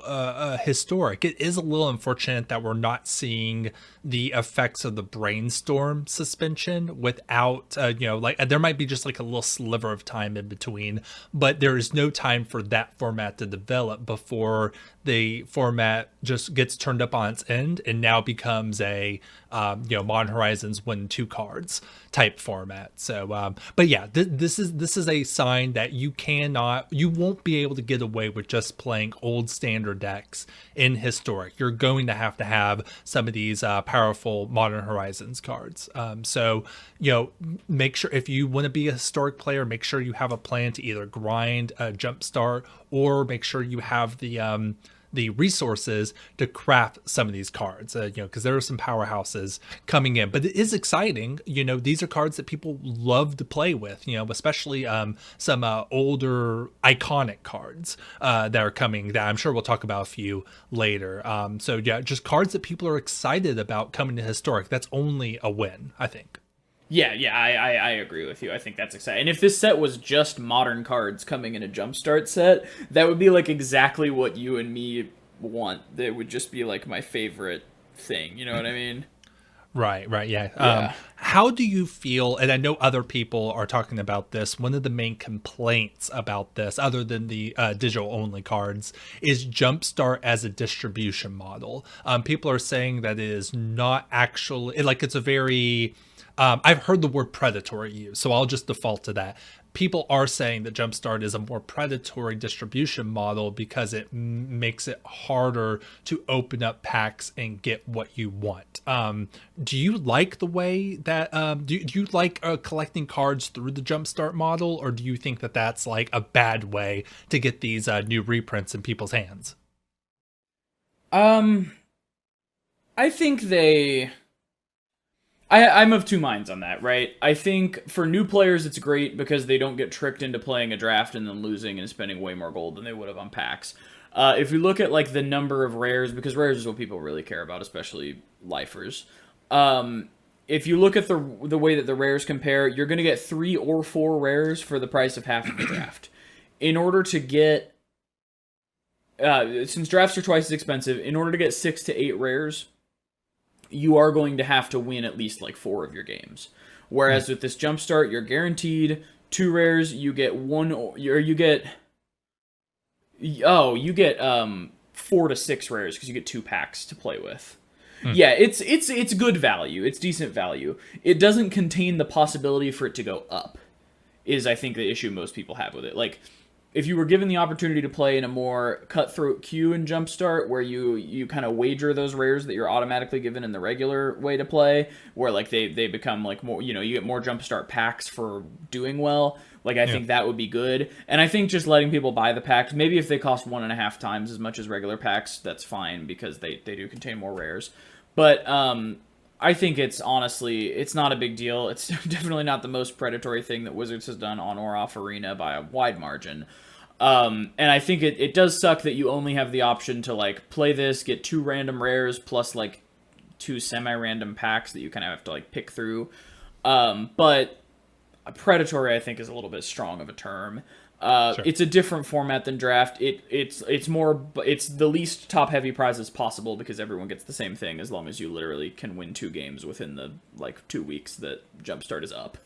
Historic. It is a little unfortunate that we're not seeing the effects of the Brainstorm suspension without, there might be just like a little sliver of time in between, but there is no time for that format to develop before the format just gets turned up on its end and now becomes a, Modern Horizons 1-2 cards type format. So, but yeah, this is a sign that you won't be able to get away with just playing old old standard decks in Historic, you're going to have some of these powerful Modern Horizons cards. So, make sure if you want to be a Historic player, make sure you have a plan to either grind a Jumpstart or make sure you have the resources to craft some of these cards, because there are some powerhouses coming in. But it is exciting. These are cards that people love to play with, especially some older iconic cards that are coming that I'm sure we'll talk about a few later. So yeah, just cards that people are excited about coming to Historic. That's only a win, I think. Yeah, I agree with you. I think that's exciting. And if this set was just modern cards coming in a Jumpstart set, that would be like exactly what you and me want. That would just be like my favorite thing. You know what I mean? Right, yeah. Yeah. How do you feel, and I know other people are talking about this, one of the main complaints about this, other than the digital-only cards, is Jumpstart as a distribution model. People are saying that it is not actually, like it's a very... I've heard the word predatory used, so I'll just default to that. People are saying that Jumpstart is a more predatory distribution model because it makes it harder to open up packs and get what you want. Do you like the way that, do you like collecting cards through the Jumpstart model, or do you think that that's like a bad way to get these new reprints in people's hands? I think I'm of two minds on that, right? I think for new players, it's great because they don't get tricked into playing a draft and then losing and spending way more gold than they would have on packs. If we look at like the number of rares, because rares is what people really care about, especially lifers. If you look at the way that the rares compare, you're going to get 3 or 4 rares for the price of half of the draft. In order to get, since drafts are twice as expensive, in order to get 6 to 8 rares, you are going to have to win at least like 4 of your games. Whereas with this Jumpstart, you're guaranteed 2 rares. You get 4 to 6 rares because you get 2 packs to play with. Yeah, it's good value. It's decent value. It doesn't contain the possibility for it to go up. Is I think the issue most people have with it. Like, if you were given the opportunity to play in a more cutthroat queue in Jumpstart, where you kind of wager those rares that you're automatically given in the regular way to play, where like they become like more, you get more Jumpstart packs for doing well. Like, I think that would be good. And I think just letting people buy the packs, maybe if they cost 1.5 times as much as regular packs, that's fine because they do contain more rares. But I think it's not a big deal. It's definitely not the most predatory thing that Wizards has done on or off Arena by a wide margin. And I think it does suck that you only have the option to like play this, get 2 random rares plus like 2 semi-random packs that you kind of have to like pick through. But predatory, I think, is a little bit strong of a term. Sure. It's a different format than draft. It's the least top heavy prizes possible because everyone gets the same thing as long as you literally can win 2 games within the like 2 weeks that Jumpstart is up.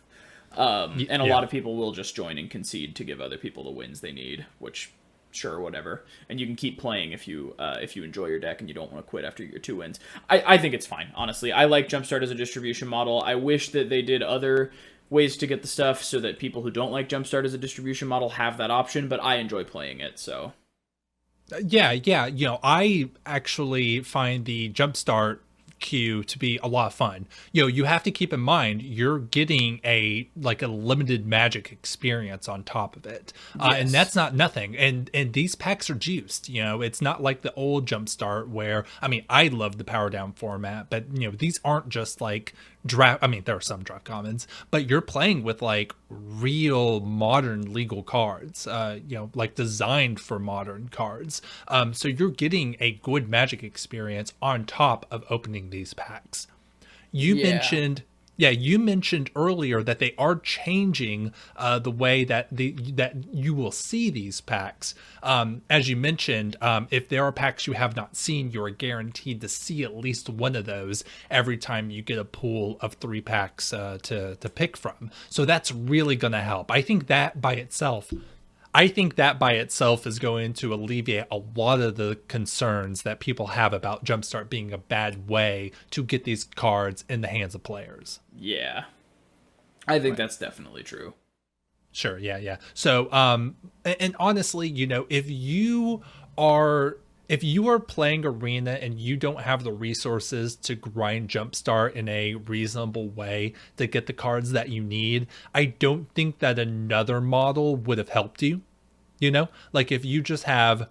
And a lot of people will just join and concede to give other people the wins they need, which sure, whatever. And you can keep playing if you enjoy your deck and you don't want to quit after your 2 wins. I think it's fine, honestly. I like Jumpstart as a distribution model. I wish that they did other ways to get the stuff so that people who don't like Jumpstart as a distribution model have that option, but I enjoy playing it, so. Yeah. I actually find the Jumpstart queue to be a lot of fun. You have to keep in mind you're getting a limited Magic experience on top of it. Yes. And that's not nothing. And these packs are juiced. It's not like the old Jumpstart where, I love the power down format, but these aren't just like draft. There are some draft commons, but you're playing with like real modern legal cards, like designed for modern cards. So you're getting a good Magic experience on top of opening these packs. You mentioned earlier that they are changing the way that you will see these packs. As you mentioned, if there are packs you have not seen, you are guaranteed to see at least one of those every time you get a pool of 3 packs to pick from. So that's really going to help. I think that by itself is going to alleviate a lot of the concerns that people have about Jumpstart being a bad way to get these cards in the hands of players. Yeah. I think that's definitely true. Sure, yeah. So, and honestly, if you are if you are playing Arena and you don't have the resources to grind Jumpstart in a reasonable way to get the cards that you need, I don't think that another model would have helped you. You know, like if you just have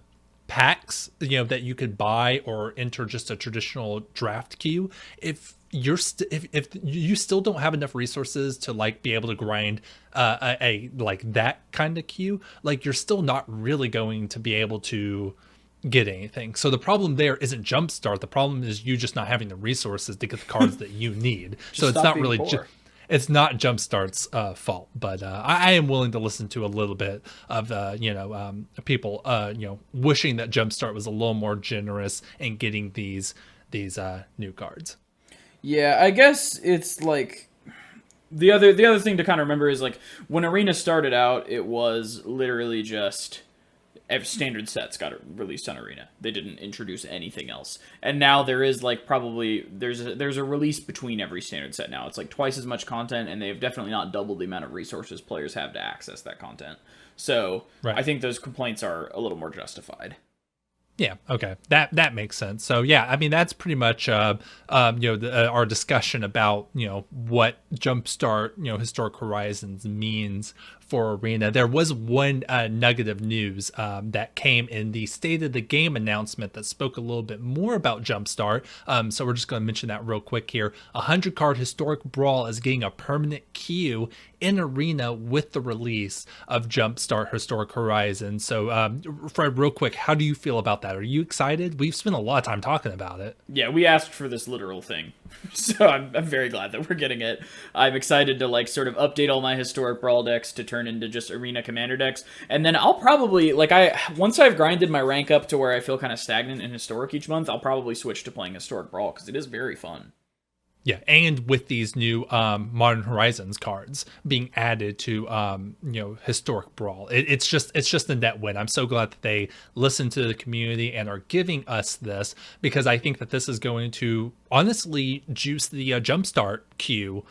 packs, that you could buy or enter just a traditional draft queue, if if you still don't have enough resources to like be able to grind a like that kind of queue, like you're still not really going to be able to get anything. So the problem there isn't Jumpstart. The problem is you just not having the resources to get the cards that you need. So it's not really it's not Jumpstart's fault, but I am willing to listen to a little bit of people wishing that Jumpstart was a little more generous in getting these new cards. Yeah, I guess it's like the other thing to kind of remember is like when Arena started out, it was literally just standard sets got released on Arena. They didn't introduce anything else. And now there is like probably there's a release between every standard set now. It's like twice as much content, and they've definitely not doubled the amount of resources players have to access that content. So right. I think those complaints are a little more justified. Yeah. Okay. That makes sense. So yeah, I mean that's pretty much our discussion about what Jumpstart Historic Horizons means for Arena. There was one nugget of news that came in the State of the Game announcement that spoke a little bit more about Jumpstart. So we're just going to mention that real quick here. 100 card Historic Brawl is getting a permanent queue in Arena with the release of Jumpstart Historic Horizons. So Fred, real quick, how do you feel about that? Are you excited? We've spent a lot of time talking about it. Yeah, we asked for this literal thing. So I'm very glad that we're getting it. I'm excited to like sort of update all my Historic Brawl decks to turn into just Arena Commander decks. And then I'll probably, once I've grinded my rank up to where I feel kind of stagnant in Historic each month, I'll probably switch to playing Historic Brawl because it is very fun. Yeah, and with these new Modern Horizons cards being added to Historic Brawl, it's just a net win. I'm so glad that they listen to the community and are giving us this, because I think that this is going to honestly juice the Jumpstart queue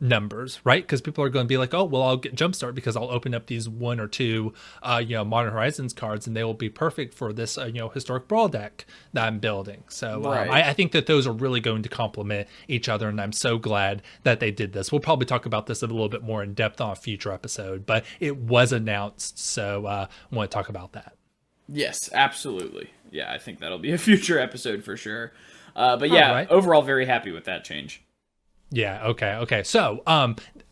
numbers, right? Because people are going to be like, oh, well, I'll get Jumpstart because I'll open up these one or two Modern Horizons cards, and they will be perfect for this Historic Brawl deck that I'm building. So right. I think that those are really going to complement each other, and I'm so glad that they did this. We'll probably talk about this a little bit more in depth on a future episode, but it was announced, so I want to talk about that. Yes, absolutely. Yeah, I think that'll be a future episode for sure. But yeah, right. Overall very happy with that change. Yeah. Okay. So,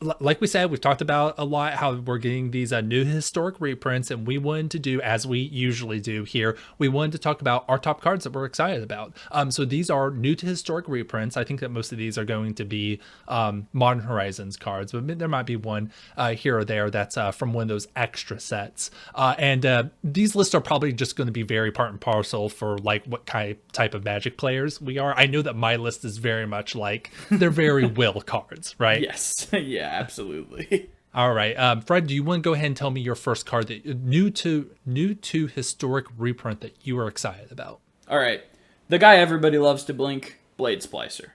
like we said, we've talked about a lot how we're getting these new historic reprints, and we wanted to do, as we usually do here, we wanted to talk about our top cards that we're excited about. So these are new to historic reprints. I think that most of these are going to be Modern Horizons cards, but there might be one here or there that's from one of those extra sets. And these lists are probably just going to be very part and parcel for like what type of Magic players we are. I know that my list is very much like they're very will cards, right? Yes. Yeah, absolutely. All right. Fred, do you want to go ahead and tell me your first card that new to historic reprint that you are excited about? All right. The guy everybody loves to blink, Blade Splicer.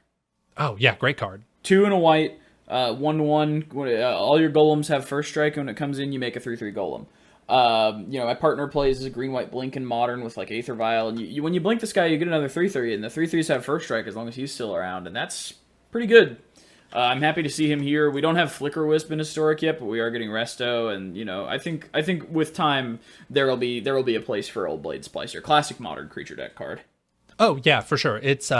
Oh, yeah, great card. 2 and a white, 1/1. All your golems have first strike, and when it comes in, you make a 3/3 golem. My partner plays a green-white blink in Modern with like Aether Vial, and when you blink this guy, you get another 3/3, and the 3/3s have first strike as long as he's still around, and that's pretty good. I'm happy to see him here. We don't have Flicker Wisp in Historic yet, but we are getting Resto, and I think with time there will be a place for old Blade Splicer, classic Modern creature deck card. Oh yeah, for sure. It's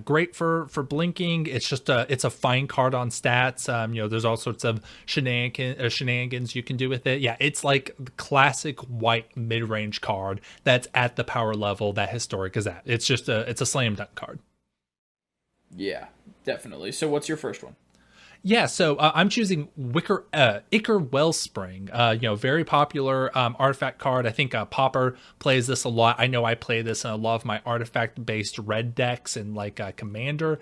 great for blinking. It's just it's a fine card on stats. There's all sorts of shenanigans you can do with it. Yeah, it's like the classic white mid-range card that's at the power level that Historic is at. It's just it's a slam dunk card. Yeah, definitely. So what's your first one? Yeah, so I'm choosing Ichor Wellspring. Very popular artifact card. I think Popper plays this a lot. I know I play this in a lot of my artifact-based red decks and like Commander.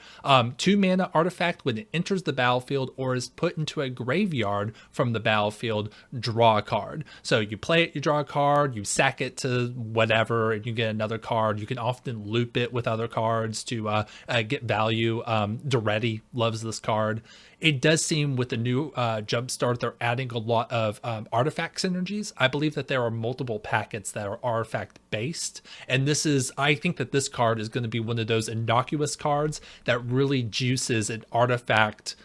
2 mana artifact. When it enters the battlefield or is put into a graveyard from the battlefield, draw a card. So you play it, you draw a card, you sack it to whatever, and you get another card. You can often loop it with other cards to get value. Duretti loves this card. It does seem with the new Jumpstart, they're adding a lot of artifact synergies. I believe that there are multiple packets that are artifact based. And I think that this card is going to be one of those innocuous cards that really juices an artifact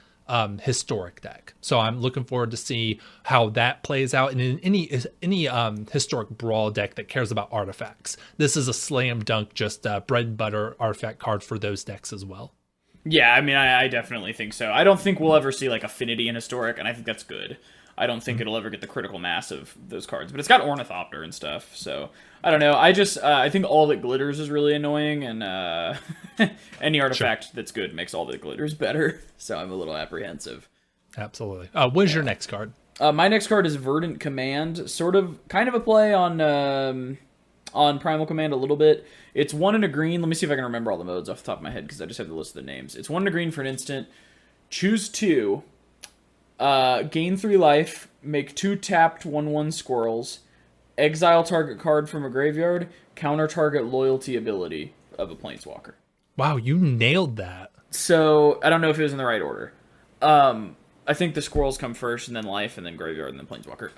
historic deck. So I'm looking forward to see how that plays out. And in any historic brawl deck that cares about artifacts, this is a slam dunk, just bread and butter artifact card for those decks as well. Yeah, I mean, I definitely think so. I don't think we'll ever see like affinity in historic, and I think that's good. I don't think it'll ever get the critical mass of those cards, but it's got Ornithopter and stuff, so I don't know. I think all that glitters is really annoying, and any artifact that's good makes all that glitters better, so I'm a little apprehensive. Absolutely. What is your next card? My next card is Verdant Command, kind of a play on Primal Command a little bit. It's 1 and a green. Let me see if I can remember all the modes off the top of my head, because I just have the list of the names. It's 1 and a green for an instant. Choose 2. Gain 3 life, make 2 tapped 1/1 squirrels, exile target card from a graveyard, counter target loyalty ability of a planeswalker. Wow, you nailed that. So, I don't know if it was in the right order. I think the squirrels come first, and then life, and then graveyard, and then planeswalker.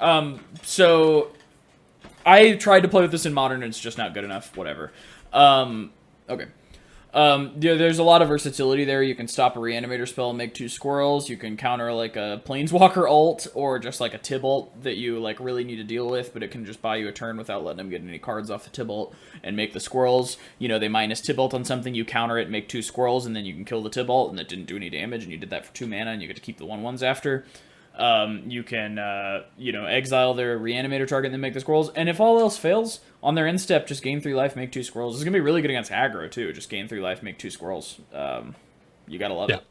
So, I tried to play with this in Modern, and it's just not good enough. Whatever. Okay. There's a lot of versatility there. You can stop a reanimator spell and make 2 squirrels. You can counter like a planeswalker ult or just like a Tibalt that you like really need to deal with, but it can just buy you a turn without letting them get any cards off the Tibalt and make the squirrels. They minus Tibalt on something, you counter it, make 2 squirrels, and then you can kill the Tibalt, and it didn't do any damage, and you did that for 2 mana, and you get to keep the 1/1s after. You can, exile their reanimator target and then make the squirrels. And if all else fails, on their end step, just gain 3 life, make 2 squirrels. This is going to be really good against aggro, too. Just gain 3 life, make 2 squirrels. You got to love it.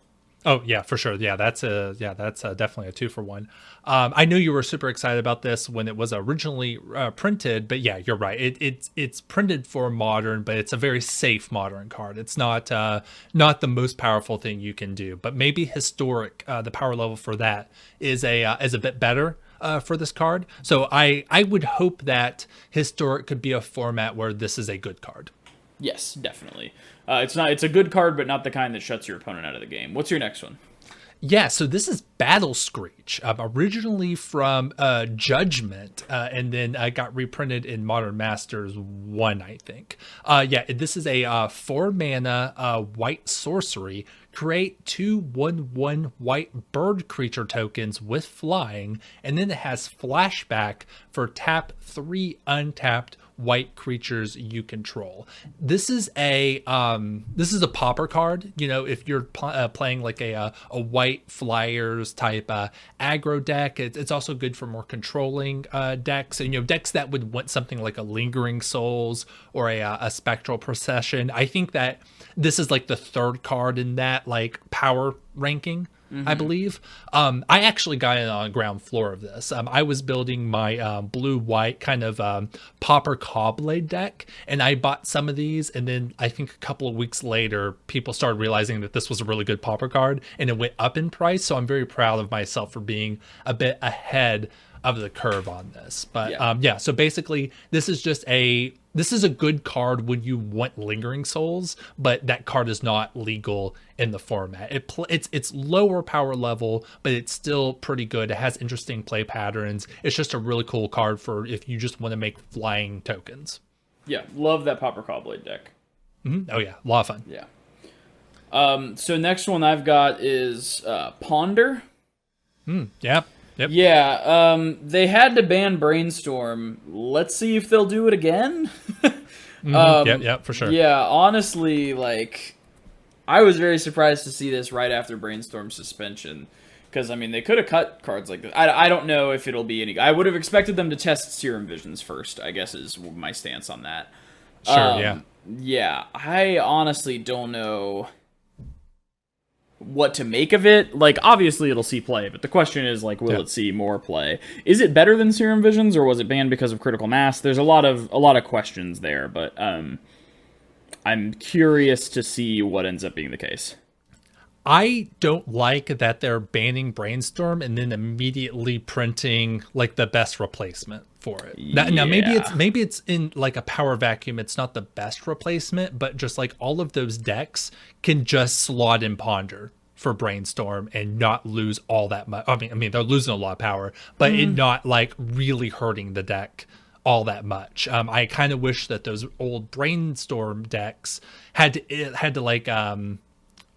Oh yeah, for sure. Yeah, that's definitely a 2-for-1. I knew you were super excited about this when it was originally printed, but yeah, you're right. It's printed for Modern, but it's a very safe Modern card. It's not the most powerful thing you can do, but maybe Historic, the power level for that is a bit better for this card. So I would hope that Historic could be a format where this is a good card. Yes, definitely. It's a good card, but not the kind that shuts your opponent out of the game. What's your next one? Yeah, so this is Battle Screech, originally from Judgment, and then got reprinted in Modern Masters 1, I think. This is a 4-mana white sorcery. Create 2 1/1 white bird creature tokens with flying, and then it has flashback for tap 3 untapped white creatures you control. This is a popper card. If you're playing like a white flyers type aggro deck, it's also good for more controlling decks, and decks that would want something like a Lingering Souls or a Spectral Procession. I think that this is like the 3rd card in that like power ranking. I believe. I actually got it on ground floor of this. I was building my blue-white kind of Pauper Cobblade deck, and I bought some of these, and then I think a couple of weeks later, people started realizing that this was a really good Pauper card, and it went up in price, so I'm very proud of myself for being a bit ahead of the curve on this. But so basically, this is a good card when you want Lingering Souls, but that card is not legal in the format. It's lower power level, but it's still pretty good. It has interesting play patterns. It's just a really cool card for if you just want to make flying tokens. Yeah, love that Pauper Cobblade deck. Mm-hmm. Oh yeah, a lot of fun. Yeah. So next one I've got is Ponder. Yeah. Yep. Yeah, they had to ban Brainstorm. Let's see if they'll do it again. Yeah, for sure. Yeah, honestly, I was very surprised to see this right after Brainstorm suspension. Because, they could have cut cards like this. I don't know if it'll be any... I would have expected them to test Serum Visions first, I guess is my stance on that. Sure, yeah. Yeah, I honestly don't know what to make of it. Obviously it'll see play, but the question is will it see more play? Is it better than Serum Visions, or was it banned because of critical mass? There's a lot of questions there, but I'm curious to see what ends up being the case. I don't like that they're banning Brainstorm and then immediately printing the best replacement for it. Now maybe it's in a power vacuum. It's not the best replacement, but just all of those decks can just slot in Ponder for Brainstorm and not lose all that much. I mean, they're losing a lot of power, but it not like really hurting the deck all that much. I kind of wish that those old Brainstorm decks had to like kind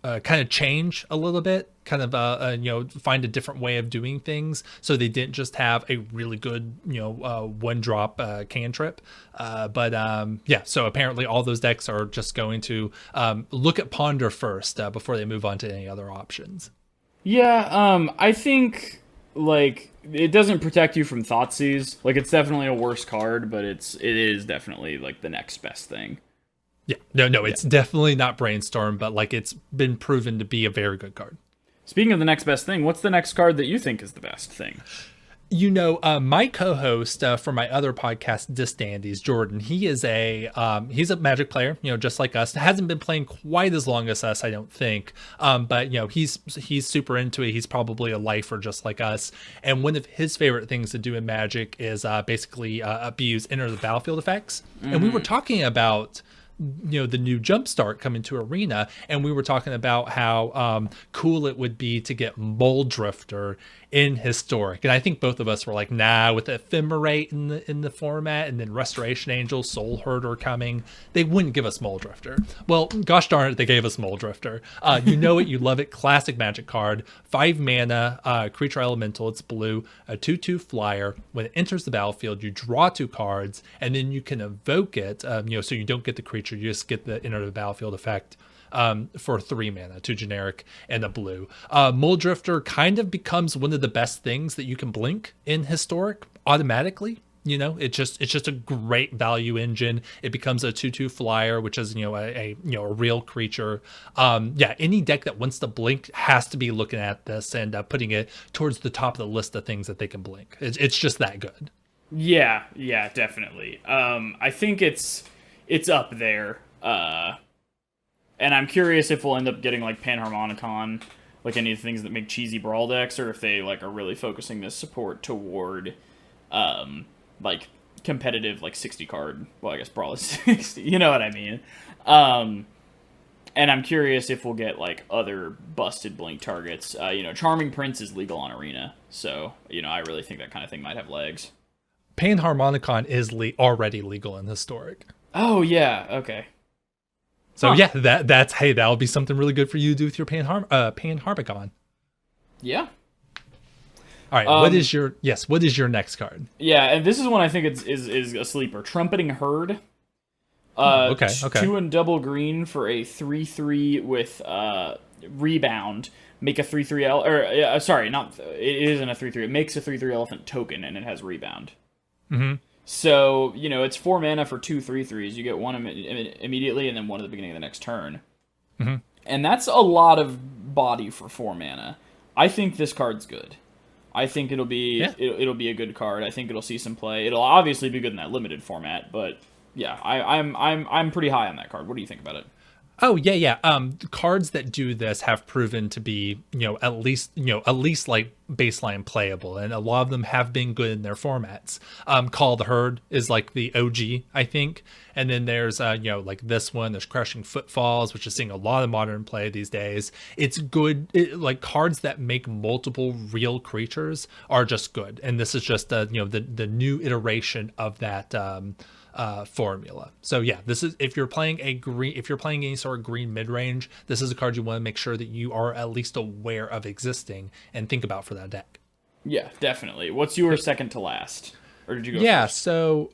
of change a little bit, kind of find a different way of doing things, so they didn't just have a really good one drop cantrip. So apparently all those decks are just going to look at Ponder first before they move on to any other options. I think like it doesn't protect you from Thoughtseize. Like it's definitely a worse card, but it is definitely like the next best thing. Yeah, no, it's definitely not Brainstorm, but like it's been proven to be a very good card. Speaking of the next best thing, what's the next card that you think is the best thing? My co-host for my other podcast, Distandies, Jordan, he's a Magic player, just like us. Hasn't been playing quite as long as us, I don't think. But he's super into it. He's probably a lifer just like us. And one of his favorite things to do in Magic is basically abuse enter the battlefield effects. And we were talking about the new Jumpstart coming to Arena, and we were talking about how cool it would be to get Mole Drifter in Historic, and I think both of us were like, nah, with Ephemerate in the format, and then Restoration Angel, Soul Herder coming, they wouldn't give us Mole Drifter. Well, gosh darn it, they gave us Mole Drifter. You know it, you love it. Classic Magic card, 5 mana, creature elemental. It's blue, a 2/2 flyer. When it enters the battlefield, you draw 2 cards, and then you can evoke it. So you don't get the creature, you just get the enter the battlefield effect. For 3 mana, 2 generic and a blue. Mole Drifter kind of becomes one of the best things that you can blink in Historic automatically. It's just a great value engine. It becomes a 2/2 flyer, which is a real creature. Any deck that wants to blink has to be looking at this and putting it towards the top of the list of things that they can blink. It's just that good. Yeah, definitely. I think it's up there. And I'm curious if we'll end up getting like Panharmonicon, like any of the things that make cheesy brawl decks, or if they like are really focusing this support toward like competitive like 60 card. Well, I guess brawl is 60. You know what I mean? And I'm curious if we'll get like other busted blink targets. Charming Prince is legal on Arena, so I really think that kind of thing might have legs. Panharmonicon is already legal in Historic. Oh yeah, okay. So that'll be something really good for you to do with your Panharmonicon. Yeah. All right. What is your next card? Yeah, and this is one I think is a sleeper. Trumpeting Herd. Okay. 2 and double green for a 3/3 with rebound. Make a 3/3 it isn't a 3/3. It makes a 3/3 elephant token and it has rebound. Mm-hmm. So, it's 4 mana for 2 3/3s. You get one immediately and then one at the beginning of the next turn. Mm-hmm. And that's a lot of body for 4 mana. I think this card's good. I think it'll be a good card. I think it'll see some play. It'll obviously be good in that limited format, but yeah, I'm pretty high on that card. What do you think about it? Oh yeah. Cards that do this have proven to be, at least like baseline playable, and a lot of them have been good in their formats. Call the Herd is like the OG, I think, and then there's like this one. There's Crushing Footfalls, which is seeing a lot of modern play these days. It's good. Like cards that make multiple real creatures are just good, and this is just the new iteration of that. Formula. So yeah, this is if you're playing any sort of green mid-range, this is a card you want to make sure that you are at least aware of existing and think about for that deck. Yeah, definitely. What's your second to last? Or did you go first? So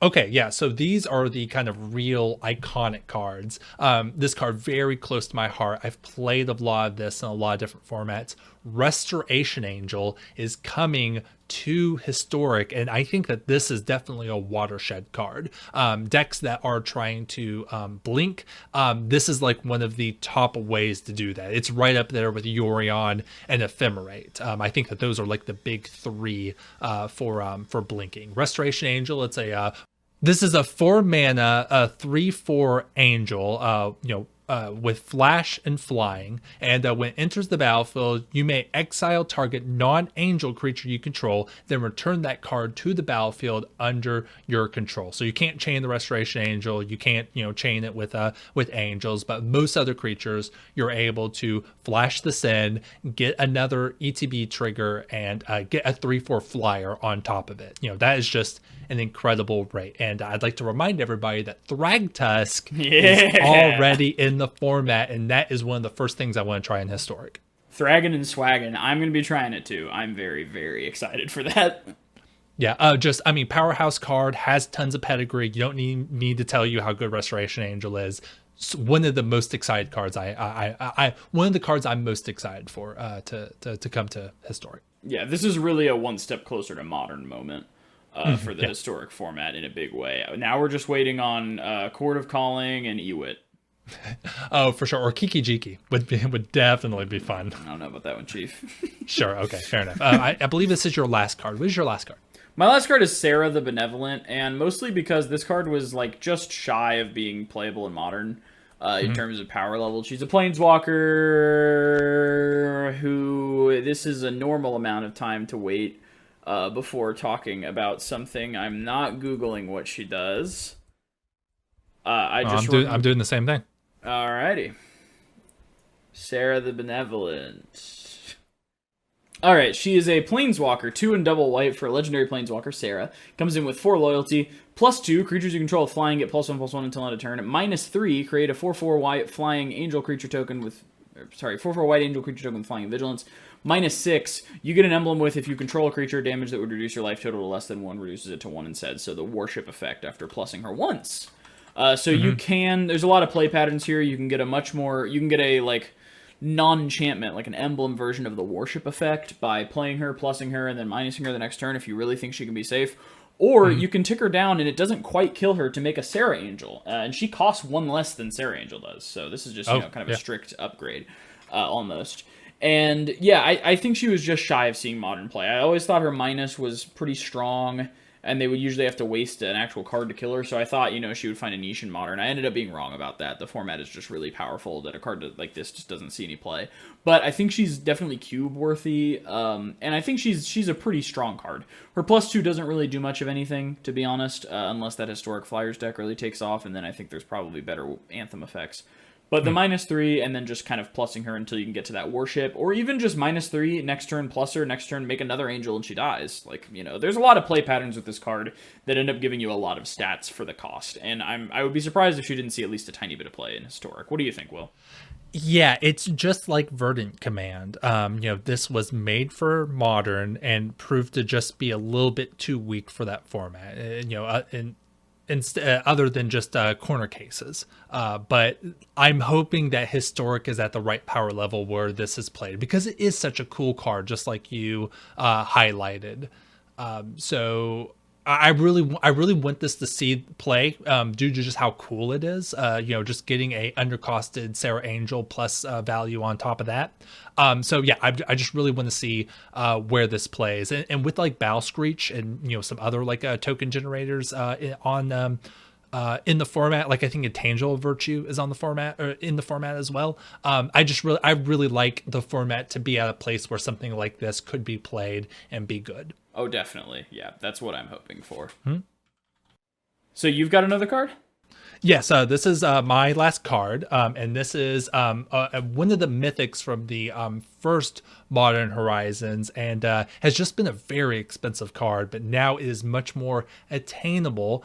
these are the kind of real iconic cards. This card very close to my heart. I've played a lot of this in a lot of different formats. Restoration Angel is coming to Historic, and I think that this is definitely a watershed card. Decks that are trying to blink, this is like one of the top ways to do that. It's right up there with Yorion and Ephemerate. I think that those are like the big 3 for blinking. Restoration Angel, this is a 4 mana, 3/4 angel, with flash and flying, and when it enters the battlefield, you may exile target non-angel creature you control, then return that card to the battlefield under your control. So you can't chain the Restoration Angel, you can't chain it with angels, but most other creatures you're able to flash this in, get another ETB trigger, and get a 3/4 flyer on top of it. That is just an incredible rate. And I'd like to remind everybody that Thragtusk is already in the format, and that is one of the first things I want to try in Historic. Thraggin' and Swaggin', I'm going to be trying it too. I'm very, very excited for that. Yeah, Powerhouse card, has tons of pedigree. You don't need me to tell you how good Restoration Angel is. It's one of the most excited cards one of the cards I'm most excited for to come to Historic. Yeah, this is really a one step closer to Modern moment. For the Historic format in a big way. Now we're just waiting on Court of Calling and Ewit. Oh, for sure. Or Kiki Jiki would definitely be fun. I don't know about that one, Chief. Sure. Okay. Fair enough. I believe this is your last card. What is your last card? My last card is Sarah the Benevolent, and mostly because this card was just shy of being playable in Modern in terms of power level. She's a Planeswalker who this is a normal amount of time to wait before talking about something. I'm not Googling what she does. I'm doing the same thing. Alrighty. Sarah the Benevolent. Alright, she is a Planeswalker, 2 and double white for a legendary Planeswalker, Sarah. Comes in with 4 loyalty, +2, creatures you control with flying get +1/+1 until end of turn. -3, create a 4/4 white flying angel creature token with 4/4 white angel creature token with flying and vigilance. -6, you get an emblem with, if you control a creature, damage that would reduce your life total to less than 1 reduces it to 1 instead. So the worship effect after plussing her once. You can, there's a lot of play patterns here. You can get a non-enchantment, like an emblem version of the worship effect by playing her, plussing her, and then minusing her the next turn if you really think she can be safe. Or you can tick her down and it doesn't quite kill her to make a Sarah Angel. And she costs 1 less than Sarah Angel does. So this is just kind of a strict upgrade, almost. And yeah, I think she was just shy of seeing Modern play. I always thought her minus was pretty strong, and they would usually have to waste an actual card to kill her, so I thought, she would find a niche in Modern. I ended up being wrong about that. The format is just really powerful that a card like this just doesn't see any play. But I think she's definitely cube-worthy, and I think she's a pretty strong card. Her +2 doesn't really do much of anything, to be honest, unless that Historic Flyers deck really takes off, and then I think there's probably better Anthem effects. But the -3, and then just kind of plussing her until you can get to that worship, or even just -3, next turn plus her, next turn make another angel and she dies. There's a lot of play patterns with this card that end up giving you a lot of stats for the cost. And I would be surprised if she didn't see at least a tiny bit of play in Historic. What do you think, Will? Yeah, it's just like Verdant Command. This was made for Modern and proved to just be a little bit too weak for that format. Other than just corner cases. But I'm hoping that Historic is at the right power level where this is played, because it is such a cool card, just like you highlighted. So I really want this to see play due to just how cool it is. Just getting a undercosted Sarah Angel plus value on top of that. So yeah, I just really want to see where this plays, and with Battle Screech and some other token generators on in the format. I think Intangible Virtue is on the format, or in the format as well. I really like the format to be at a place where something like this could be played and be good. Oh, definitely. Yeah, that's what I'm hoping for. So you've got another card? Yes, this is my last card, and this is one of the mythics from the first Modern Horizons, and has just been a very expensive card, but now is much more attainable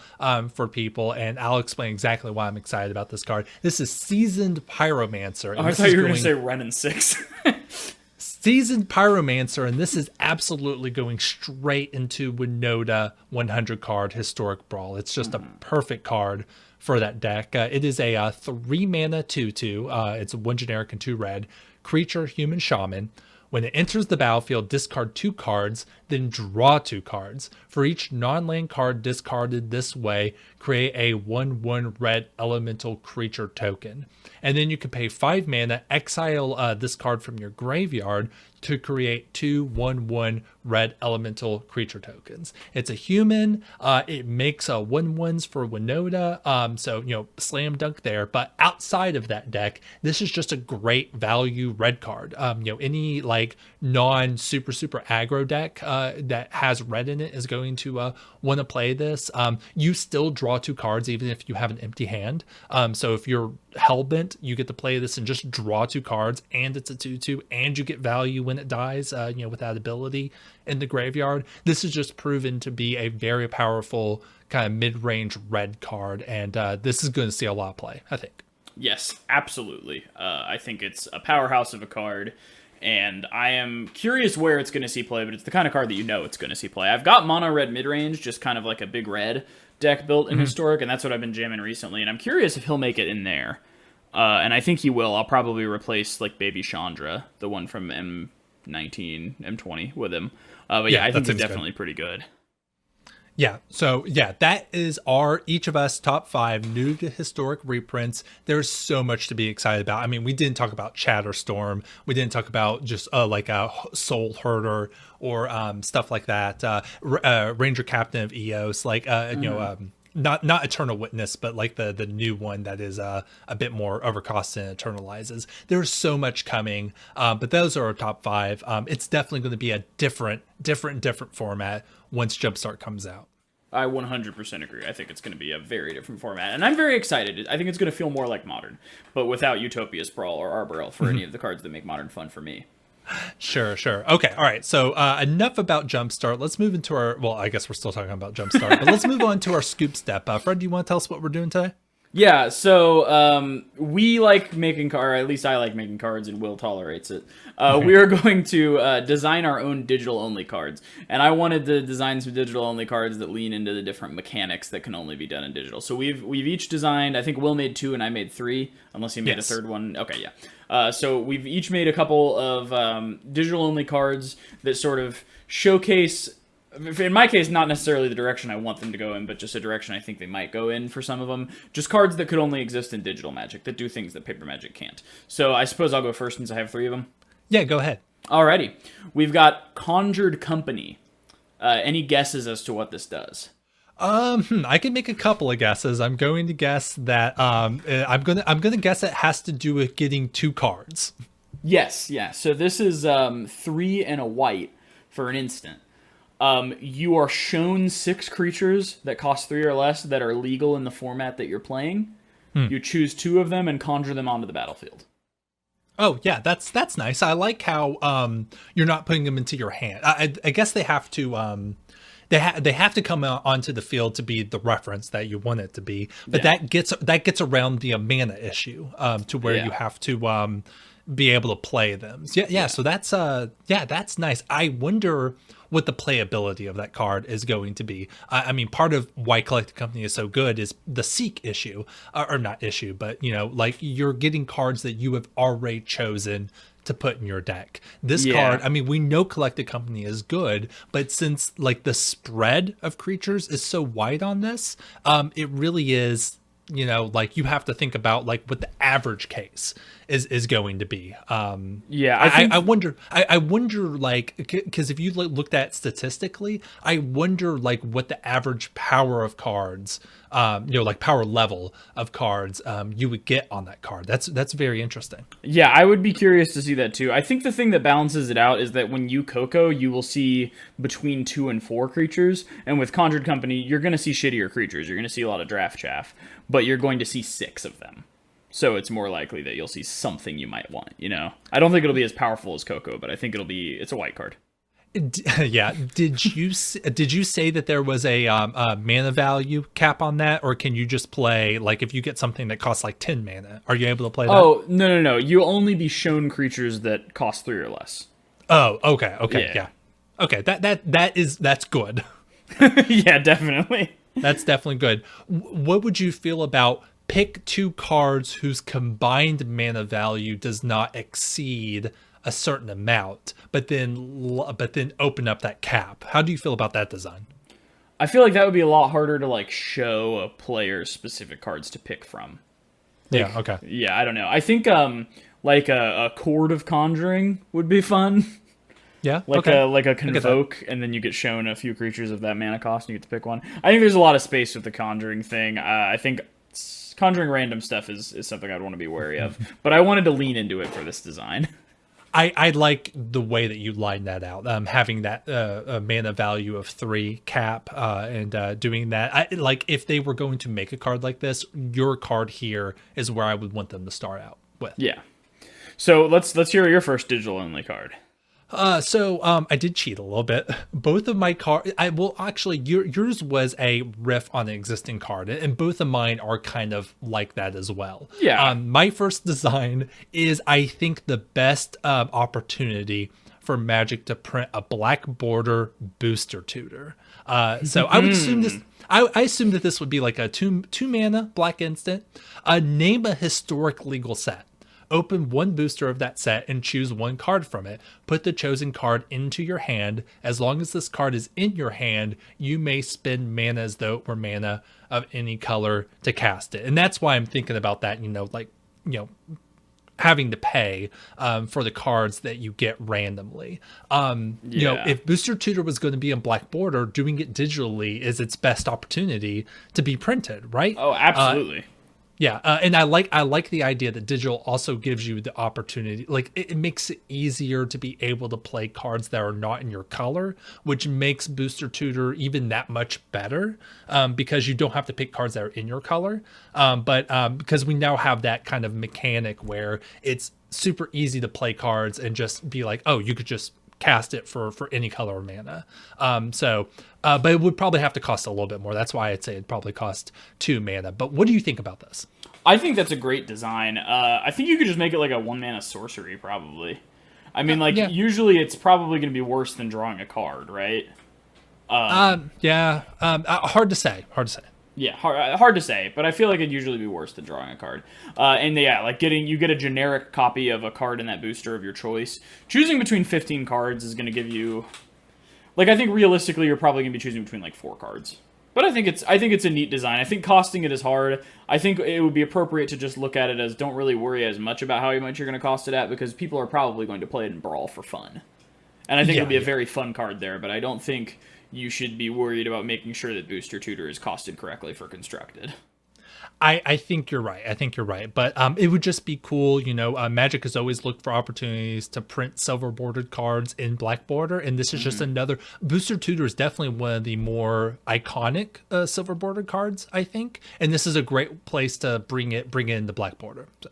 for people, and I'll explain exactly why I'm excited about this card. This is Seasoned Pyromancer. I thought you were going to say Renin 6. Seasoned Pyromancer, and this is absolutely going straight into Winota 100 card Historic Brawl. It's just a perfect card for that deck. It is a 3 mana 2/2. It's 1 generic and 2 red. Creature, human, shaman. When it enters the battlefield, discard 2 cards, then draw 2 cards. For each non-land card discarded this way, create a 1/1 red elemental creature token. And then you can pay 5 mana, exile this card from your graveyard. to create 2/1/1 red elemental creature tokens. It's a human. It makes 1/1s for Winota. So, slam dunk there. But outside of that deck, this is just a great value red card. Any like non super aggro deck that has red in it is going to want to play this. You still draw 2 cards even if you have an empty hand. So if you're hellbent, you get to play this and just draw 2 cards, and it's a 2/2, and you get value when it dies. With that ability in the graveyard. This is just proven to be a very powerful kind of mid-range red card, and this is going to see a lot of play, I think. Yes, absolutely. I think it's a powerhouse of a card, and I am curious where it's going to see play, but it's the kind of card that it's going to see play. I've got mono red mid-range, just kind of like a big red deck built in Historic, and that's what I've been jamming recently, and I'm curious if he'll make it in there. And I think he will. I'll probably replace like Baby Chandra, the one from M19, M20 with him. But I think he's definitely pretty good. Yeah, so that is each of us top 5 new to Historic reprints. There's so much to be excited about. I mean, we didn't talk about Chatterstorm. We didn't talk about just like a Soul Herder or stuff like that. Ranger Captain of Eos, like not Eternal Witness, but like the new one that is a bit more overcost and eternalizes. There's so much coming, but those are our top 5. It's definitely going to be a different format once Jumpstart comes out. I 100% agree. I think it's going to be a very different format, and I'm very excited. I think it's going to feel more like Modern, but without Utopia Sprawl or Arborel for any of the cards that make Modern fun for me. Sure. Okay, all right. So enough about Jumpstart. Let's move into I guess we're still talking about Jumpstart, but let's move on to our scoop step. Fred, do you want to tell us what we're doing today? Yeah, so we like making cards, or at least I like making cards, and Will tolerates it. We are going to design our own digital-only cards, and I wanted to design some digital-only cards that lean into the different mechanics that can only be done in digital. So we've each designed, I think Will made 2 and I made 3, unless he made a third one. Okay, yeah. So we've each made a couple of digital-only cards that sort of showcase, in my case, not necessarily the direction I want them to go in, but just a direction I think they might go in for some of them. Just cards that could only exist in digital Magic, that do things that paper Magic can't. So I suppose I'll go first since I have 3 of them. Yeah, go ahead. Alrighty. We've got Conjured Company. Any guesses as to what this does? I can make a couple of guesses. I'm going to guess that I'm gonna guess it has to do with getting 2 cards. Yes, yeah. So this is 3 and a white for an instant. You are shown 6 creatures that cost 3 or less that are legal in the format that you're playing. You choose 2 of them and conjure them onto the battlefield. Oh yeah, that's nice. I like how you're not putting them into your hand. I guess they have to they have to come out onto the field to be the reference that you want it to be. But that gets around the mana issue to where you have to be able to play them. So, yeah. So that's that's nice. I wonder what the playability of that card is going to be. I mean, part of why Collected Company is so good is the seek issue, or not issue, but like you're getting cards that you have already chosen to put in your deck. This card, I mean, we know Collected Company is good, but since like the spread of creatures is so wide on this, it really is, like you have to think about like what the average case is going to be. I wonder like, because if you looked at statistically, I wonder like what the average power of cards, like power level of cards you would get on that card. That's very interesting. Yeah, I would be curious to see that too. I think the thing that balances it out is that when you Coco, you will see between 2 and 4 creatures, and with Conjured Company, you're going to see shittier creatures. You're going to see a lot of draft chaff, but you're going to see 6 of them. So it's more likely that you'll see something you might want, I don't think it'll be as powerful as Coco, but I think it's a white card. Yeah. Did you say that there was a mana value cap on that, or can you just play like if you get something that costs like 10 mana? Are you able to play that? Oh, no. You'll only be shown creatures that cost 3 or less. Oh, okay. Yeah. Okay, that's good. Yeah, definitely. That's definitely good. What would you feel about pick 2 cards whose combined mana value does not exceed a certain amount, but then open up that cap? How do you feel about that design? I feel like that would be a lot harder to like show a player specific cards to pick from. Yeah. Okay. Yeah, I don't know. I think like a Chord of Conjuring would be fun. Yeah. Okay. Like a I get that. convoke, and then you get shown a few creatures of that mana cost, and you get to pick one. I think there's a lot of space with the conjuring thing. I think conjuring random stuff is something I'd want to be wary of, but I wanted to lean into it for this design. I like the way that you line that out, having that mana value of 3 cap, and doing that. I like if they were going to make a card like this, your card here is where I would want them to start out with. Yeah. So let's hear your first digital only card. I did cheat a little bit. Both of my cards, yours was a riff on an existing card, and both of mine are kind of like that as well. Yeah. My first design is, I think, the best opportunity for Magic to print a black border booster tutor. So I would assume this. I assume that this would be like a two mana black instant. Name a historic legal set. Open one booster of that set and choose one card from it. Put the chosen card into your hand. As long as this card is in your hand, you may spend mana as though it were mana of any color to cast it. And that's why I'm thinking about that, having to pay for the cards that you get randomly. If Booster Tutor was going to be in black border, doing it digitally is its best opportunity to be printed, right? Oh, absolutely. And I like the idea that digital also gives you the opportunity, like it makes it easier to be able to play cards that are not in your color, which makes Booster Tutor even that much better, because you don't have to pick cards that are in your color, but because we now have that kind of mechanic where it's super easy to play cards and just be like, oh, you could just cast it for any color or mana. But it would probably have to cost a little bit more. That's why I'd say it'd probably cost 2 mana. But what do you think about this? I think that's a great design. I think you could just make it like a 1 mana sorcery, probably. I mean, usually it's probably going to be worse than drawing a card, right? Hard to say. Yeah, hard to say, but I feel like it'd usually be worse than drawing a card. You get a generic copy of a card in that booster of your choice. Choosing between 15 cards is going to give you, I think realistically you're probably going to be choosing between 4 cards. But I think it's a neat design. I think costing it is hard. I think it would be appropriate to just look at it as, don't really worry as much about how much you're going to cost it at, because people are probably going to play it in Brawl for fun. And I think it'll be a very fun card there, but I don't think you should be worried about making sure that Booster Tutor is costed correctly for constructed. I think you're right. But it would just be cool. Magic has always looked for opportunities to print silver bordered cards in black border. And this is just another. Booster Tutor is definitely one of the more iconic silver bordered cards, I think. And this is a great place to bring it into black border. So.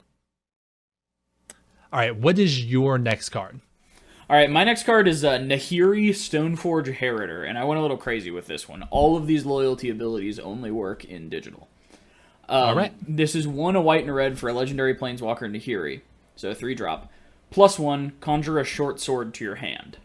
All right. What is your next card? All right, my next card is Nahiri Stoneforge Heriter, and I went a little crazy with this one. All of these loyalty abilities only work in digital. All right. This is 1 a white and a red for a legendary planeswalker Nahiri, so a 3-drop. +1, conjure a short sword to your hand.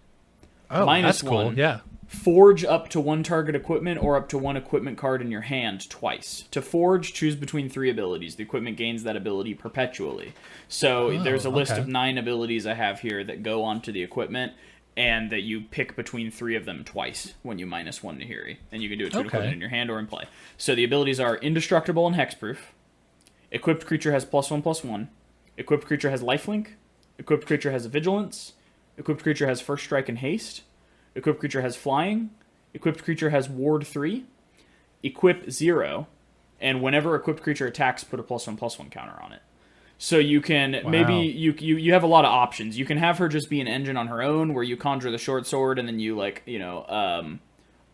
Oh, that's cool. Yeah. Forge up to 1 target equipment or up to 1 equipment card in your hand twice. To forge, choose between 3 abilities. The equipment gains that ability perpetually. So there's a list of 9 abilities I have here that go onto the equipment, and that you pick between 3 of them twice when you -1 Nahiri. And you can do it to an equipment in your hand or in play. So the abilities are Indestructible and Hexproof. Equipped creature has +1/+1. Equipped creature has Lifelink. Equipped creature has Vigilance. Equipped creature has First Strike and Haste. Equipped creature has Flying. Equipped creature has Ward 3. Equip 0. And whenever equipped creature attacks, put a +1/+1 counter on it. So you can maybe you have a lot of options. You can have her just be an engine on her own, where you conjure the short sword and then you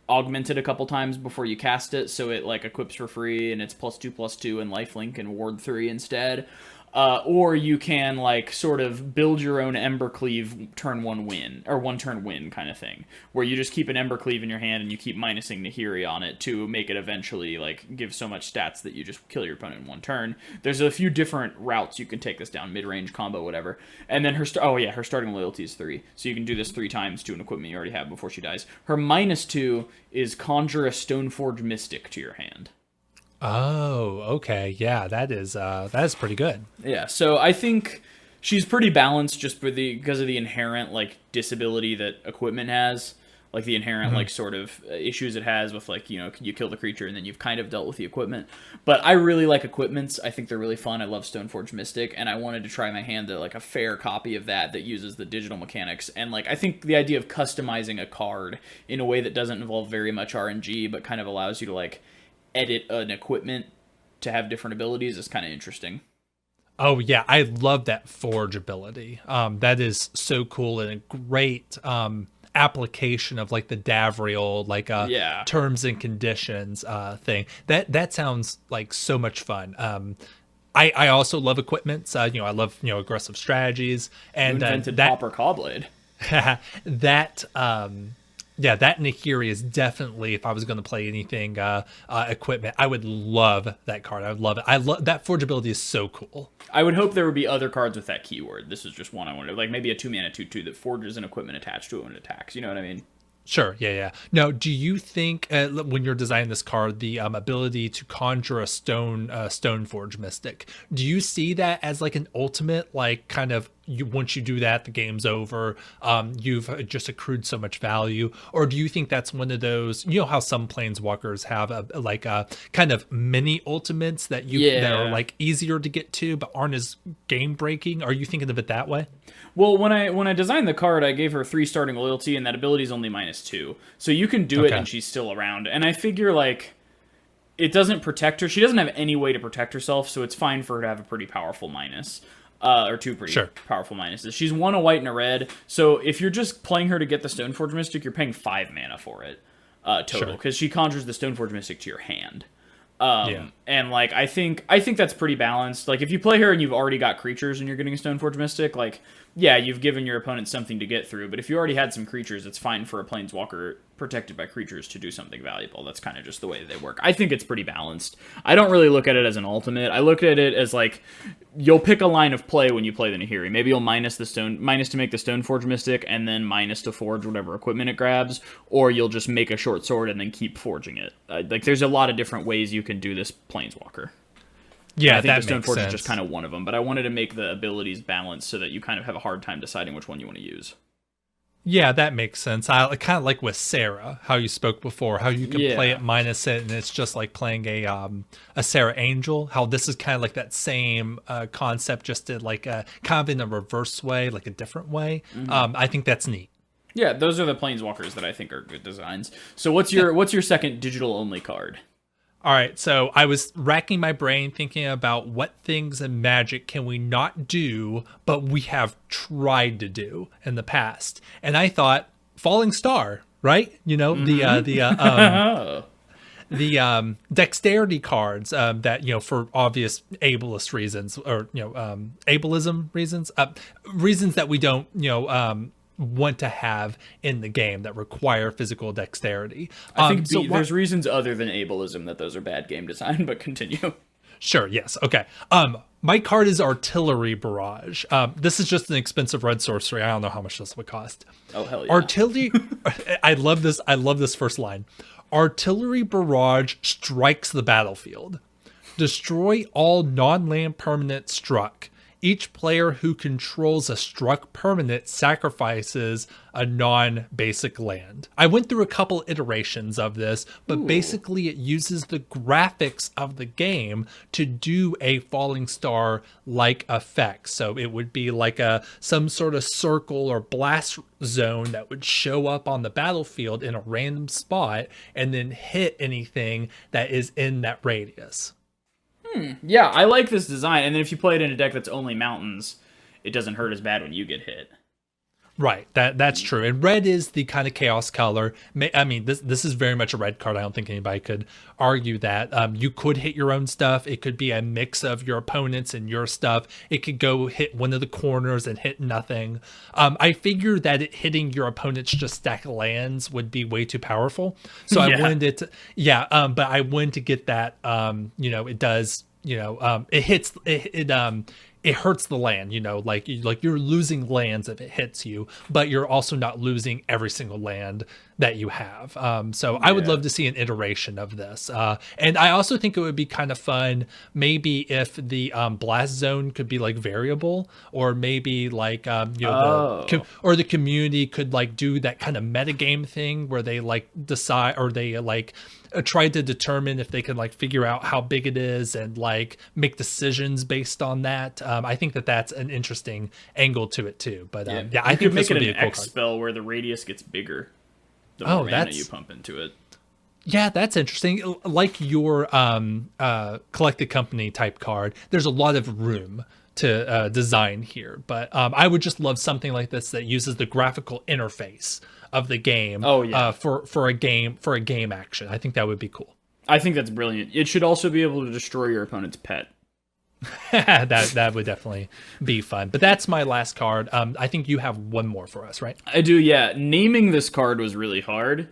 augment it a couple times before you cast it, so it equips for free and it's +2/+2 and lifelink and ward 3 instead. Or you can sort of build your own Embercleave turn 1 win, or 1 turn win kind of thing, where you just keep an Embercleave in your hand and you keep minusing Nahiri on it to make it eventually give so much stats that you just kill your opponent in 1 turn. There's a few different routes you can take this down, mid-range combo, whatever. And then her starting loyalty is 3, so you can do this 3 times to an equipment you already have before she dies. Her -2 is conjure a Stoneforge Mystic to your hand. Oh, okay. Yeah, that is pretty good. Yeah, so I think she's pretty balanced just because of the inherent disability that equipment has. like the inherent like sort of issues it has with like, you kill the creature and then you've kind of dealt with the equipment. But I really like equipments. I think they're really fun. I love Stoneforge Mystic, and I wanted to try my hand at like a fair copy of that uses the digital mechanics. And like I think the idea of customizing a card in a way that doesn't involve very much RNG but kind of allows you to like edit an equipment to have different abilities is kind of interesting. Oh yeah, I love that forge ability. That is so cool and a great application of like the Davriel terms and conditions thing. That sounds like so much fun. I also love equipment. I love aggressive strategies, and You invented that Pauper Cawblade. that that Nahiri is definitely, if I was going to play anything equipment, I would love that card. I would love it. I love that forgeability is so cool. I would hope there would be other cards with that keyword. This is just one I wanted, like maybe a 2-mana 2/2 that forges an equipment attached to it when it attacks. You know what I mean? Sure. Yeah. Now, do you think when you're designing this card, the ability to conjure a Stoneforge Mystic, do you see that as like an ultimate, like kind of once you do that, the game's over? You've just accrued so much value, or do you think that's one of those? You know how some planeswalkers have a kind of mini ultimates that that are like easier to get to but aren't as game breaking. Are you thinking of it that way? Well, when I designed the card, I gave her 3 starting loyalty, and that ability is only -2. So you can do it, and she's still around. And I figure, like, it doesn't protect her. She doesn't have any way to protect herself, so it's fine for her to have a pretty powerful minus. Or 2 pretty powerful minuses. She's 1 a white and a red, so if you're just playing her to get the Stoneforge Mystic, you're paying 5 mana for it total, because she conjures the Stoneforge Mystic to your hand. And like I think that's pretty balanced. Like if you play her and you've already got creatures and you're getting a Stoneforge Mystic, like yeah, you've given your opponent something to get through. But if you already had some creatures, it's fine for a planeswalker protected by creatures to do something valuable. That's kind of just the way they work. I think it's pretty balanced. I don't really look at it as an ultimate. I look at it as like you'll pick a line of play when you play the Nahiri. Maybe you'll minus to make the Stoneforge Mystic and then minus to forge whatever equipment it grabs, or you'll just make a short sword and then keep forging it. Like there's a lot of different ways you can do this planeswalker. Yeah, I think the Stoneforge is just kind of one of them, but I wanted to make the abilities balanced so that you kind of have a hard time deciding which one you want to use. Yeah, that makes sense. I kind of like with Sarah, how you spoke before, how you can play it minus it, and it's just like playing a Sarah Angel. How this is kind of like that same concept, just in like kind of in a reverse way, like a different way. I think that's neat. Yeah, those are the planeswalkers that I think are good designs. So what's your second digital only card? All right, so I was racking my brain thinking about what things in Magic can we not do, but we have tried to do in the past. And I thought Falling Star, right? You know, the dexterity cards that, for obvious ableist reasons, or, ableism reasons, reasons that we don't, want to have in the game that require physical dexterity. I think there's reasons other than ableism that those are bad game design, but continue. Sure, yes. Okay. My card is Artillery Barrage. This is just an expensive red sorcery. I don't know how much this would cost. Oh, hell yeah. Artillery I love this first line. Artillery Barrage strikes the battlefield. Destroy all non-land permanent struck. Each player who controls a struck permanent sacrifices a non-basic land. I went through a couple iterations of this, but basically it uses the graphics of the game to do a Falling Star-like effect. So it would be like some sort of circle or blast zone that would show up on the battlefield in a random spot and then hit anything that is in that radius. Yeah, I like this design. And then if you play it in a deck that's only mountains, it doesn't hurt as bad when you get hit. Right, that's true. And red is the kind of chaos color. I mean, this is very much a red card. I don't think anybody could argue that. You could hit your own stuff. It could be a mix of your opponents and your stuff. It could go hit one of the corners and hit nothing. I figured that hitting your opponent's just stack lands would be way too powerful. So I wanted it to, but I wanted to get that, it does, it hits, it hurts the land, like you're losing lands if it hits you, but you're also not losing every single land that you have. So I would love to see an iteration of this. And I also think it would be kind of fun, maybe if the blast zone could be like variable, or maybe like the community could like do that kind of metagame thing where they like decide, or they like try to determine if they can like figure out how big it is and like make decisions based on that. I think that that's an interesting angle to it too. But I think this would be a cool X card. spell where the radius gets bigger the more mana you pump into it. Yeah, that's interesting. Like your collected company type card, there's a lot of room to design here. But I would just love something like this that uses the graphical interface of the game for a game action. I think that would be cool. I think that's brilliant. It should also be able to destroy your opponent's pet. that would definitely be fun. But that's my last card. I think you have one more for us, right? I do, yeah. Naming this card was really hard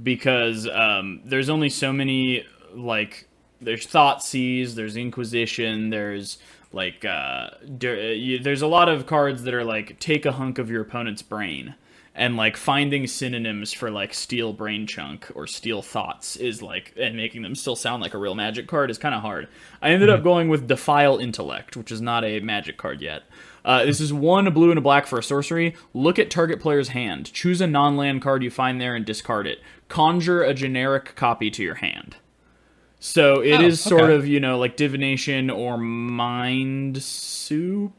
because there's only so many, like, there's Thoughtseize, there's Inquisition, there's like there's a lot of cards that are like take a hunk of your opponent's brain. And like finding synonyms for like steel brain chunk or steel thoughts is like, and making them still sound like a real Magic card is kind of hard. I ended up going with Defile Intellect, which is not a Magic card yet. This is 1 a blue and a black for a sorcery. Look at target player's hand. Choose a non-land card you find there and discard it. Conjure a generic copy to your hand. So it is sort of, like Divination or Mind Soup.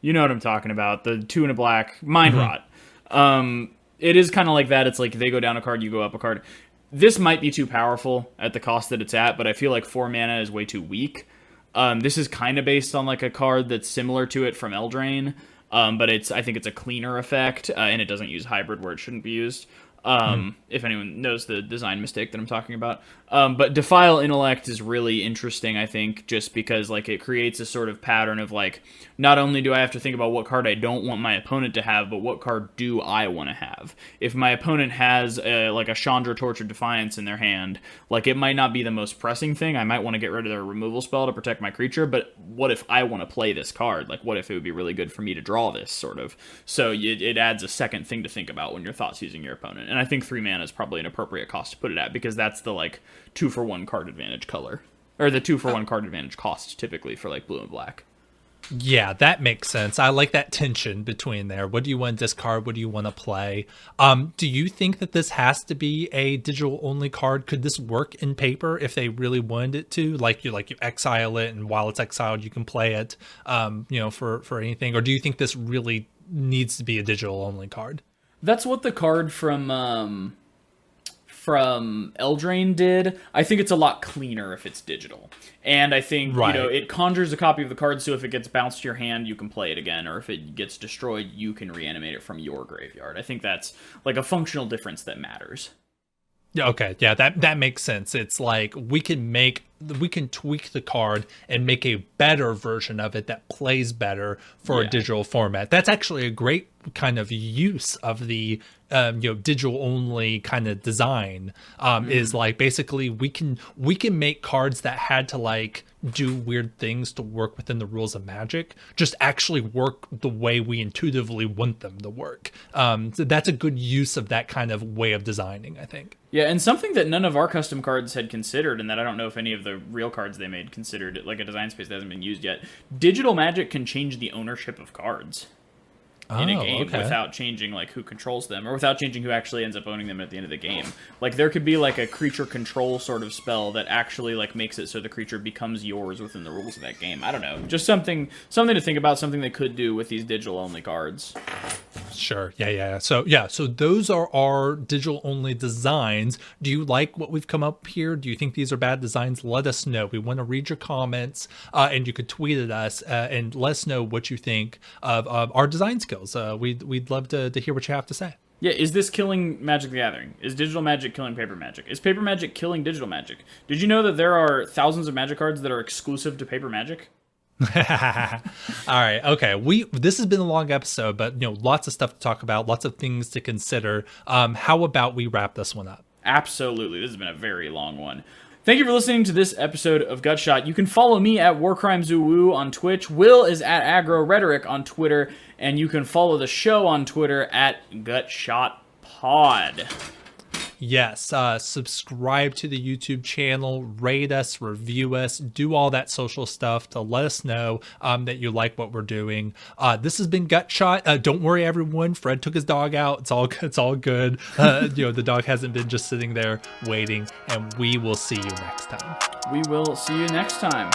You know what I'm talking about. The 2 and a black Mind Rot. It is kind of like that. It's like they go down a card, you go up a card. This might be too powerful at the cost that it's at, but I feel like 4 mana is way too weak. This is kind of based on like a card that's similar to it from Eldraine, but I think it's a cleaner effect, and it doesn't use hybrid where it shouldn't be used. If anyone knows the design mistake that I'm talking about. But Defile Intellect is really interesting, I think, just because like it creates a sort of pattern of like, not only do I have to think about what card I don't want my opponent to have, but what card do I want to have? If my opponent has like a Chandra Torch of Defiance in their hand, like it might not be the most pressing thing. I might want to get rid of their removal spell to protect my creature, but what if I want to play this card? Like what if it would be really good for me to draw this, sort of? So it adds a second thing to think about when you're thoughts using your opponent. And I think 3 mana is probably an appropriate cost to put it at, because that's the like 2-for-1 card advantage color, or the 2-for-1 card advantage cost typically for like blue and black. Yeah, that makes sense. I like that tension between there. What do you want to discard? What do you want to play? Do you think that this has to be a digital only card? Could this work in paper if they really wanted it to? Like you exile it, and while it's exiled, you can play it. For anything. Or do you think this really needs to be a digital only card? That's what the card from Eldraine did. I think it's a lot cleaner if it's digital. And I think, it conjures a copy of the card, so if it gets bounced to your hand, you can play it again. Or if it gets destroyed, you can reanimate it from your graveyard. I think that's like a functional difference that matters. Yeah, okay. Yeah, that makes sense. It's like we can tweak the card and make a better version of it that plays better for a digital format. That's actually a great kind of use of the digital only kind of design. Is like basically we can make cards that had to like do weird things to work within the rules of Magic just actually work the way we intuitively want them to work. So that's a good use of that kind of way of designing, I think. Yeah, and something that none of our custom cards had considered, and that I don't know if any of the real cards they made considered, like a design space that hasn't been used yet. Digital Magic can change the ownership of cards in a game without changing like who controls them, or without changing who actually ends up owning them at the end of the game. Like there could be like a creature control sort of spell that actually like makes it so the creature becomes yours within the rules of that game. I don't know, just something to think about, something they could do with these digital only cards. Sure. Yeah. So those are our digital only designs. Do you like what we've come up here? Do you think these are bad designs? Let us know. We want to read your comments, and you could tweet at us and let us know what you think of our design skills. We'd love to hear what you have to say. Yeah, is this killing Magic the Gathering? Is digital Magic killing paper Magic? Is paper Magic killing digital Magic? Did you know that there are thousands of Magic cards that are exclusive to paper Magic? All right. Okay. This has been a long episode, but lots of stuff to talk about, lots of things to consider. How about we wrap this one up? Absolutely. This has been a very long one. Thank you for listening to this episode of Gutshot. You can follow me at WarCrimesWoo on Twitch. Will is at AgroRhetoric on Twitter, and you can follow the show on Twitter at GutshotPod. pod. Yes, subscribe to the YouTube channel, rate us, review us, do all that social stuff to let us know that you like what we're doing. This has been Gutshot. Don't worry, everyone. Fred took his dog out. It's all good. The dog hasn't been just sitting there waiting, and we will see you next time. We will see you next time.